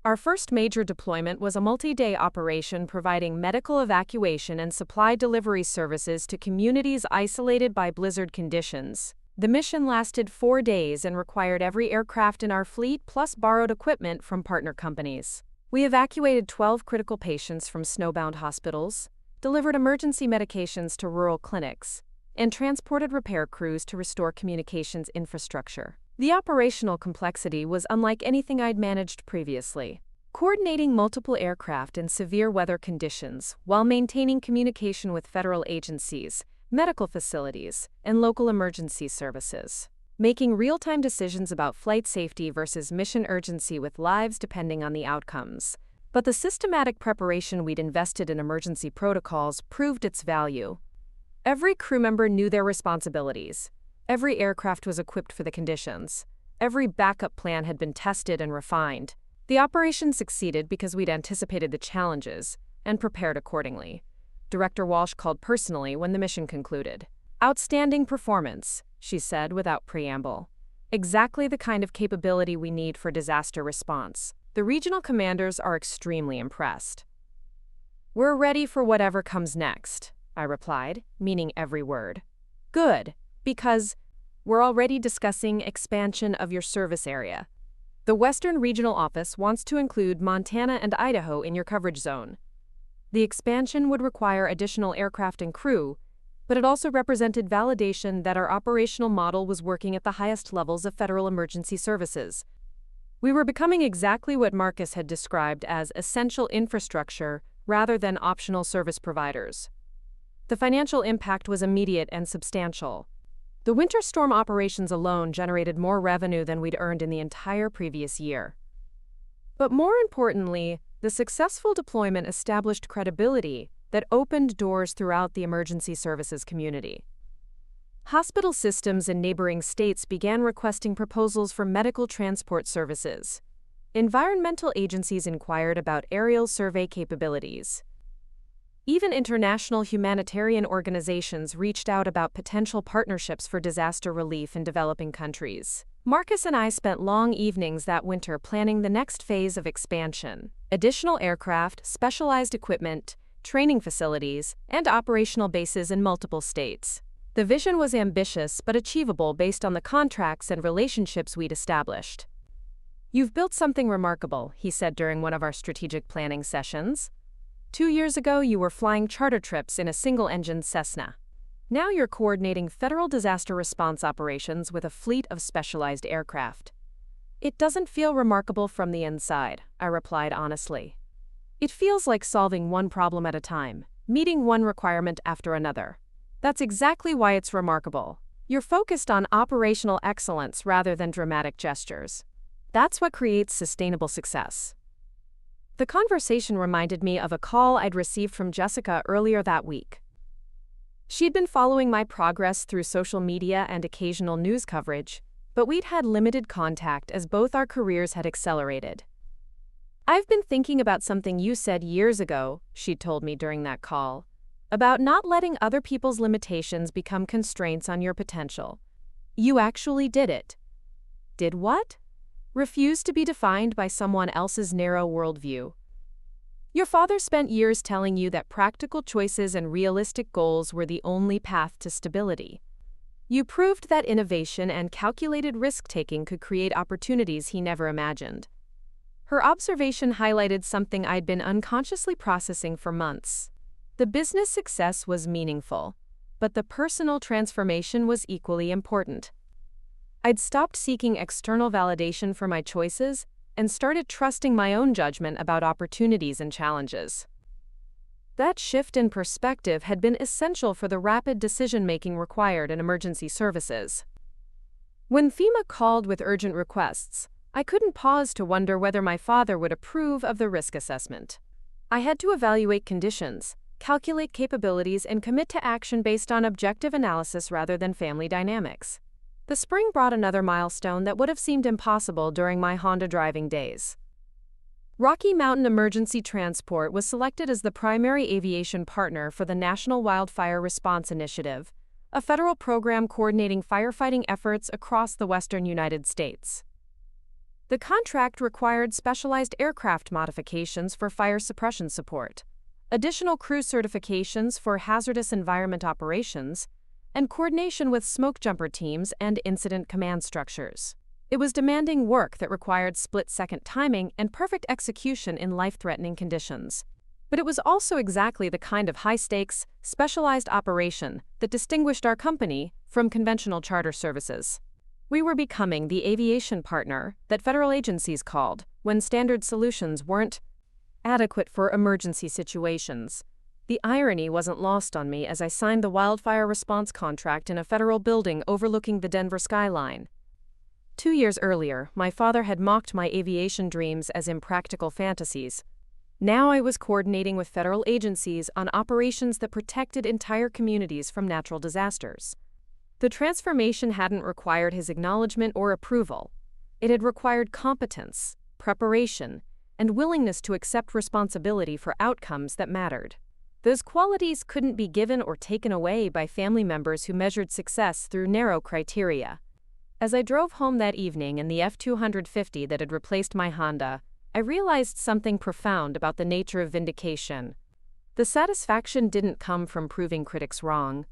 Our first major deployment was a multi-day operation providing medical evacuation and supply delivery services to communities isolated by blizzard conditions. The mission lasted 4 days and required every aircraft in our fleet plus borrowed equipment from partner companies. We evacuated 12 critical patients from snowbound hospitals, delivered emergency medications to rural clinics, and transported repair crews to restore communications infrastructure. The operational complexity was unlike anything I'd managed previously. Coordinating multiple aircraft in severe weather conditions while maintaining communication with federal agencies, medical facilities, and local emergency services. Making real-time decisions about flight safety versus mission urgency with lives depending on the outcomes. But the systematic preparation we'd invested in emergency protocols proved its value. Every crew member knew their responsibilities. Every aircraft was equipped for the conditions. Every backup plan had been tested and refined. The operation succeeded because we'd anticipated the challenges and prepared accordingly. Director Walsh called personally when the mission concluded. "Outstanding performance," she said without preamble. "Exactly the kind of capability we need for disaster response. The regional commanders are extremely impressed." "We're ready for whatever comes next," I replied, meaning every word. "Good, because we're already discussing expansion of your service area. The Western Regional Office wants to include Montana and Idaho in your coverage zone. The expansion would require additional aircraft and crew, but it also represented validation that our operational model was working at the highest levels of federal emergency services. We were becoming exactly what Marcus had described as essential infrastructure rather than optional service providers. The financial impact was immediate and substantial. The winter storm operations alone generated more revenue than we'd earned in the entire previous year. But more importantly, the successful deployment established credibility that opened doors throughout the emergency services community. Hospital systems in neighboring states began requesting proposals for medical transport services. Environmental agencies inquired about aerial survey capabilities. Even international humanitarian organizations reached out about potential partnerships for disaster relief in developing countries. Marcus and I spent long evenings that winter planning the next phase of expansion. Additional aircraft, specialized equipment, training facilities, and operational bases in multiple states. The vision was ambitious but achievable based on the contracts and relationships we'd established. "You've built something remarkable," he said during one of our strategic planning sessions. 2 years ago, you were flying charter trips in a single-engine Cessna. Now you're coordinating federal disaster response operations with a fleet of specialized aircraft. "It doesn't feel remarkable from the inside," I replied honestly. "It feels like solving one problem at a time, meeting one requirement after another. That's exactly why it's remarkable. You're focused on operational excellence rather than dramatic gestures. That's what creates sustainable success." The conversation reminded me of a call I'd received from Jessica earlier that week. She'd been following my progress through social media and occasional news coverage, but we'd had limited contact as both our careers had accelerated. "I've been thinking about something you said years ago," she'd told me during that call, "about not letting other people's limitations become constraints on your potential. You actually did it." "Did what?" "Refused to be defined by someone else's narrow worldview. Your father spent years telling you that practical choices and realistic goals were the only path to stability. You proved that innovation and calculated risk-taking could create opportunities he never imagined." Her observation highlighted something I'd been unconsciously processing for months. The business success was meaningful, but the personal transformation was equally important. I'd stopped seeking external validation for my choices and started trusting my own judgment about opportunities and challenges. That shift in perspective had been essential for the rapid decision-making required in emergency services. When FEMA called with urgent requests, I couldn't pause to wonder whether my father would approve of the risk assessment. I had to evaluate conditions, calculate capabilities, and commit to action based on objective analysis rather than family dynamics. The spring brought another milestone that would have seemed impossible during my Honda driving days. Rocky Mountain Emergency Transport was selected as the primary aviation partner for the National Wildfire Response Initiative, a federal program coordinating firefighting efforts across the western United States. The contract required specialized aircraft modifications for fire suppression support, additional crew certifications for hazardous environment operations, and coordination with smoke jumper teams and incident command structures. It was demanding work that required split-second timing and perfect execution in life-threatening conditions. But it was also exactly the kind of high-stakes, specialized operation that distinguished our company from conventional charter services. We were becoming the aviation partner that federal agencies called when standard solutions weren't adequate for emergency situations. The irony wasn't lost on me as I signed the wildfire response contract in a federal building overlooking the Denver skyline. 2 years earlier, my father had mocked my aviation dreams as impractical fantasies. Now I was coordinating with federal agencies on operations that protected entire communities from natural disasters. The transformation hadn't required his acknowledgement or approval. It had required competence, preparation, and willingness to accept responsibility for outcomes that mattered. Those qualities couldn't be given or taken away by family members who measured success through narrow criteria. As I drove home that evening in the F250 that had replaced my Honda, I realized something profound about the nature of vindication. The satisfaction didn't come from proving critics wrong.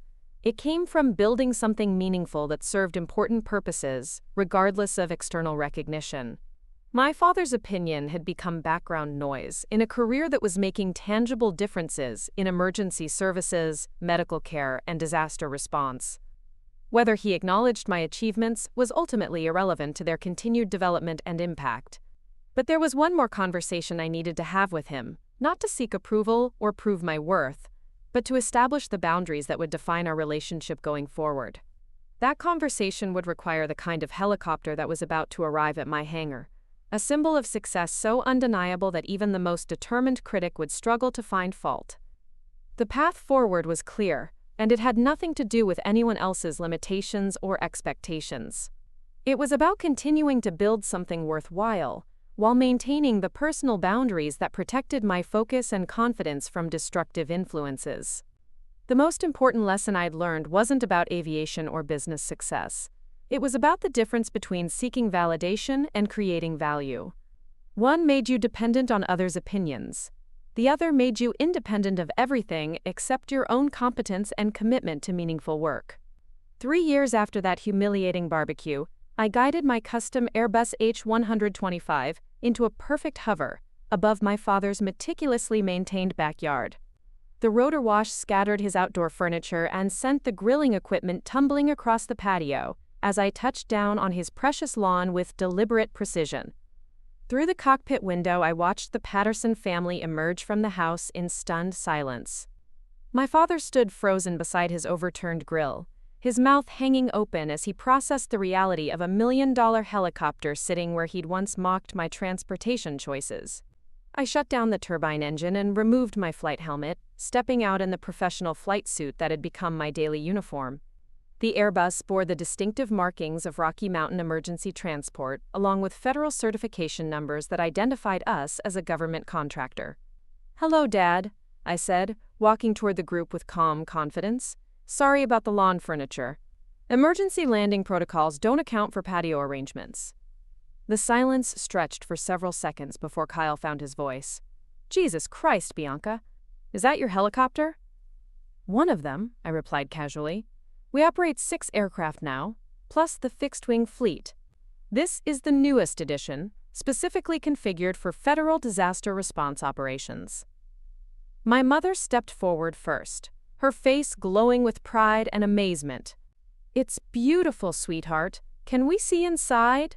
It came from building something meaningful that served important purposes, regardless of external recognition. My father's opinion had become background noise in a career that was making tangible differences in emergency services, medical care, and disaster response. Whether he acknowledged my achievements was ultimately irrelevant to their continued development and impact. But there was one more conversation I needed to have with him, not to seek approval or prove my worth, but to establish the boundaries that would define our relationship going forward. That conversation would require the kind of helicopter that was about to arrive at my hangar, a symbol of success so undeniable that even the most determined critic would struggle to find fault. The path forward was clear, and it had nothing to do with anyone else's limitations or expectations. It was about continuing to build something worthwhile, while maintaining the personal boundaries that protected my focus and confidence from destructive influences. The most important lesson I'd learned wasn't about aviation or business success. It was about the difference between seeking validation and creating value. One made you dependent on others' opinions. The other made you independent of everything except your own competence and commitment to meaningful work. 3 years after that humiliating barbecue, I guided my custom Airbus H125 into a perfect hover above my father's meticulously maintained backyard. The rotor wash scattered his outdoor furniture and sent the grilling equipment tumbling across the patio as I touched down on his precious lawn with deliberate precision. Through the cockpit window, I watched the Patterson family emerge from the house in stunned silence. My father stood frozen beside his overturned grill, his mouth hanging open as he processed the reality of a $1 million helicopter sitting where he'd once mocked my transportation choices. I shut down the turbine engine and removed my flight helmet, stepping out in the professional flight suit that had become my daily uniform. The Airbus bore the distinctive markings of Rocky Mountain Emergency Transport, along with federal certification numbers that identified us as a government contractor. "Hello, Dad," I said, walking toward the group with calm confidence. "Sorry about the lawn furniture. Emergency landing protocols don't account for patio arrangements." The silence stretched for several seconds before Kyle found his voice. "Jesus Christ, Bianca. Is that your helicopter?" "One of them," I replied casually. "We operate 6 aircraft now, plus the fixed-wing fleet. This is the newest edition, specifically configured for federal disaster response operations." My mother stepped forward first, her face glowing with pride and amazement. "It's beautiful, sweetheart. Can we see inside?"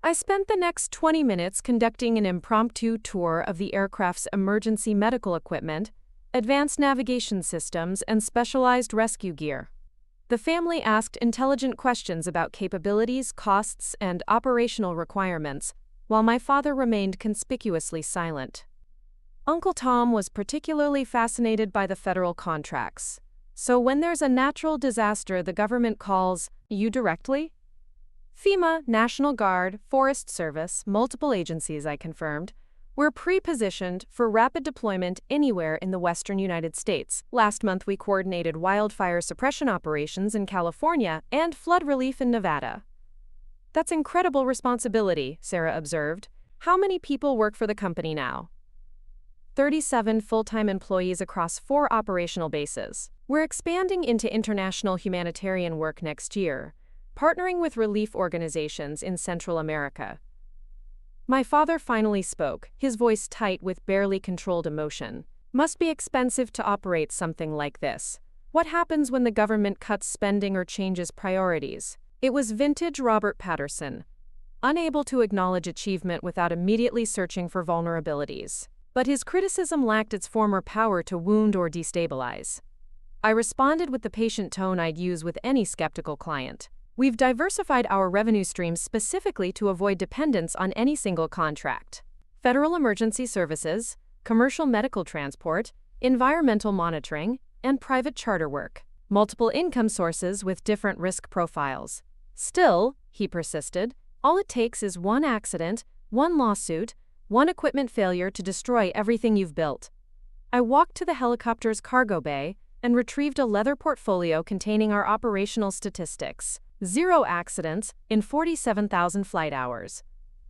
I spent the next 20 minutes conducting an impromptu tour of the aircraft's emergency medical equipment, advanced navigation systems, and specialized rescue gear. The family asked intelligent questions about capabilities, costs, and operational requirements, while my father remained conspicuously silent. Uncle Tom was particularly fascinated by the federal contracts. "So when there's a natural disaster, the government calls you directly?" "FEMA, National Guard, Forest Service, multiple agencies," I confirmed. "We're pre-positioned for rapid deployment anywhere in the western United States. Last month we coordinated wildfire suppression operations in California and flood relief in Nevada." "That's incredible responsibility," Sarah observed. "How many people work for the company now?" 37 full-time employees across 4 operational bases. We're expanding into international humanitarian work next year, partnering with relief organizations in Central America. My father finally spoke, his voice tight with barely controlled emotion. "Must be expensive to operate something like this. What happens when the government cuts spending or changes priorities?" It was vintage Robert Patterson, unable to acknowledge achievement without immediately searching for vulnerabilities. But his criticism lacked its former power to wound or destabilize. I responded with the patient tone I'd use with any skeptical client. "We've diversified our revenue streams specifically to avoid dependence on any single contract. Federal emergency services, commercial medical transport, environmental monitoring, and private charter work. Multiple income sources with different risk profiles." "Still," he persisted, "all it takes is one accident, one lawsuit, one equipment failure to destroy everything you've built." I walked to the helicopter's cargo bay and retrieved a leather portfolio containing our operational statistics. 0 accidents in 47,000 flight hours.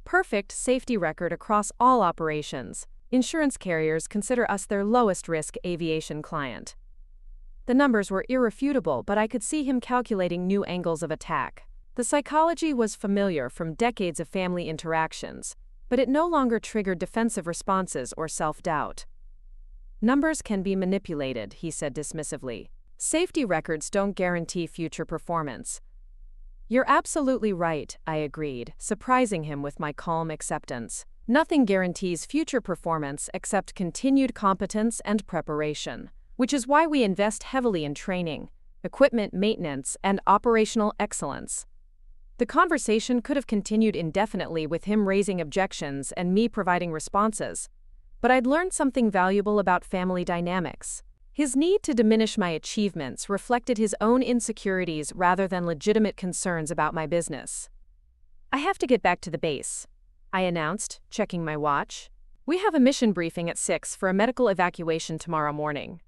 Perfect safety record across all operations. Insurance carriers consider us their lowest-risk aviation client. The numbers were irrefutable, but I could see him calculating new angles of attack. The psychology was familiar from decades of family interactions, but it no longer triggered defensive responses or self-doubt. "Numbers can be manipulated," he said dismissively. "Safety records don't guarantee future performance." "You're absolutely right," I agreed, surprising him with my calm acceptance. "Nothing guarantees future performance except continued competence and preparation, which is why we invest heavily in training, equipment maintenance, and operational excellence." The conversation could have continued indefinitely with him raising objections and me providing responses, but I'd learned something valuable about family dynamics. His need to diminish my achievements reflected his own insecurities rather than legitimate concerns about my business. "I have to get back to the base," I announced, checking my watch. "We have a mission briefing at 6 for a medical evacuation tomorrow morning."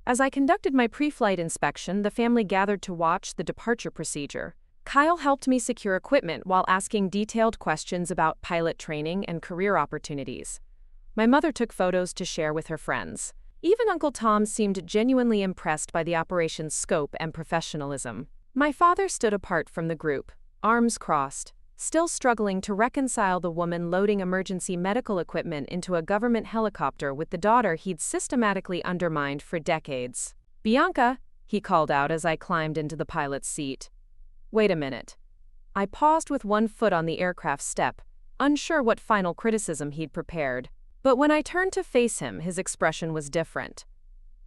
As I conducted my pre-flight inspection, the family gathered to watch the departure procedure. Kyle helped me secure equipment while asking detailed questions about pilot training and career opportunities. My mother took photos to share with her friends. Even Uncle Tom seemed genuinely impressed by the operation's scope and professionalism. My father stood apart from the group, arms crossed, still struggling to reconcile the woman loading emergency medical equipment into a government helicopter with the daughter he'd systematically undermined for decades. "Bianca," he called out as I climbed into the pilot's seat. "Wait a minute." I paused with one foot on the aircraft step, unsure what final criticism he'd prepared. But when I turned to face him, his expression was different.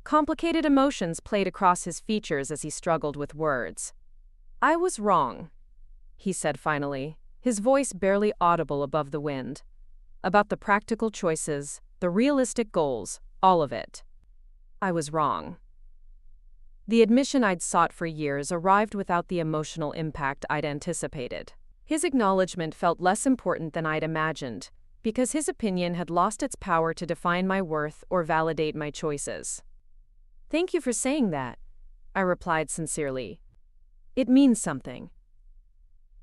Complicated emotions played across his features as he struggled with words. "I was wrong," he said finally, his voice barely audible above the wind. "About the practical choices, the realistic goals, all of it. I was wrong." The admission I'd sought for years arrived without the emotional impact I'd anticipated. His acknowledgement felt less important than I'd imagined, because his opinion had lost its power to define my worth or validate my choices. "Thank you for saying that," I replied sincerely. "It means something."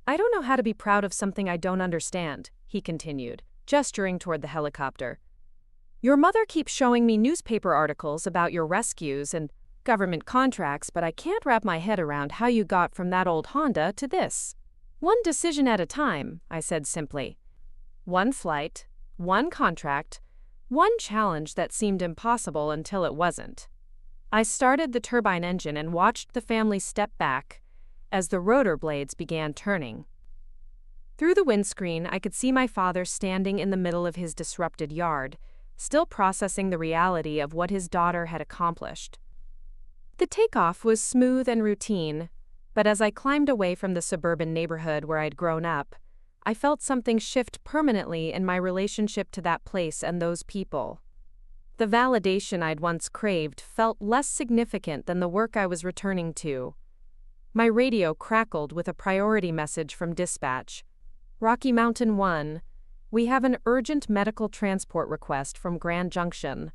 "I don't know how to be proud of something I don't understand," he continued, gesturing toward the helicopter. "Your mother keeps showing me newspaper articles about your rescues and government contracts, but I can't wrap my head around how you got from that old Honda to this." "One decision at a time," I said simply. "One flight, one contract, one challenge that seemed impossible until it wasn't." I started the turbine engine and watched the family step back as the rotor blades began turning. Through the windscreen, I could see my father standing in the middle of his disrupted yard, still processing the reality of what his daughter had accomplished. The takeoff was smooth and routine, but as I climbed away from the suburban neighborhood where I'd grown up, I felt something shift permanently in my relationship to that place and those people. The validation I'd once craved felt less significant than the work I was returning to. My radio crackled with a priority message from dispatch. "Rocky Mountain 1, we have an urgent medical transport request from Grand Junction.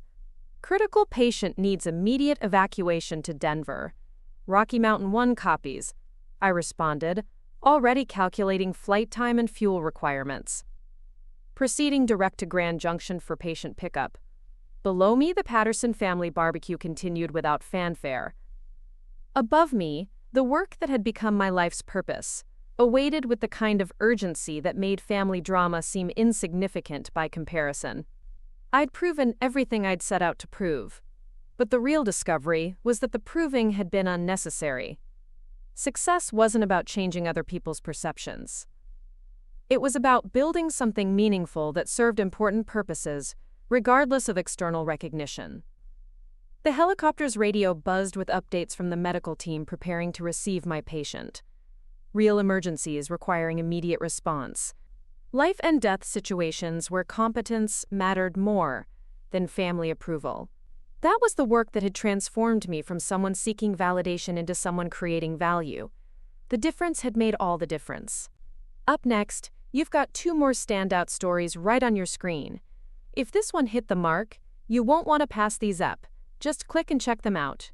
Critical patient needs immediate evacuation to Denver. Rocky Mountain 1 copies," I responded, already calculating flight time and fuel requirements. Proceeding direct to Grand Junction for patient pickup. Below me, the Patterson family barbecue continued without fanfare. Above me, the work that had become my life's purpose awaited with the kind of urgency that made family drama seem insignificant by comparison. I'd proven everything I'd set out to prove, but the real discovery was that the proving had been unnecessary. Success wasn't about changing other people's perceptions. It was about building something meaningful that served important purposes, regardless of external recognition. The helicopter's radio buzzed with updates from the medical team preparing to receive my patient. Real emergencies requiring immediate response. Life and death situations where competence mattered more than family approval. That was the work that had transformed me from someone seeking validation into someone creating value. The difference had made all the difference. Up next, you've got 2 more standout stories right on your screen. If this one hit the mark, you won't want to pass these up. Just click and check them out.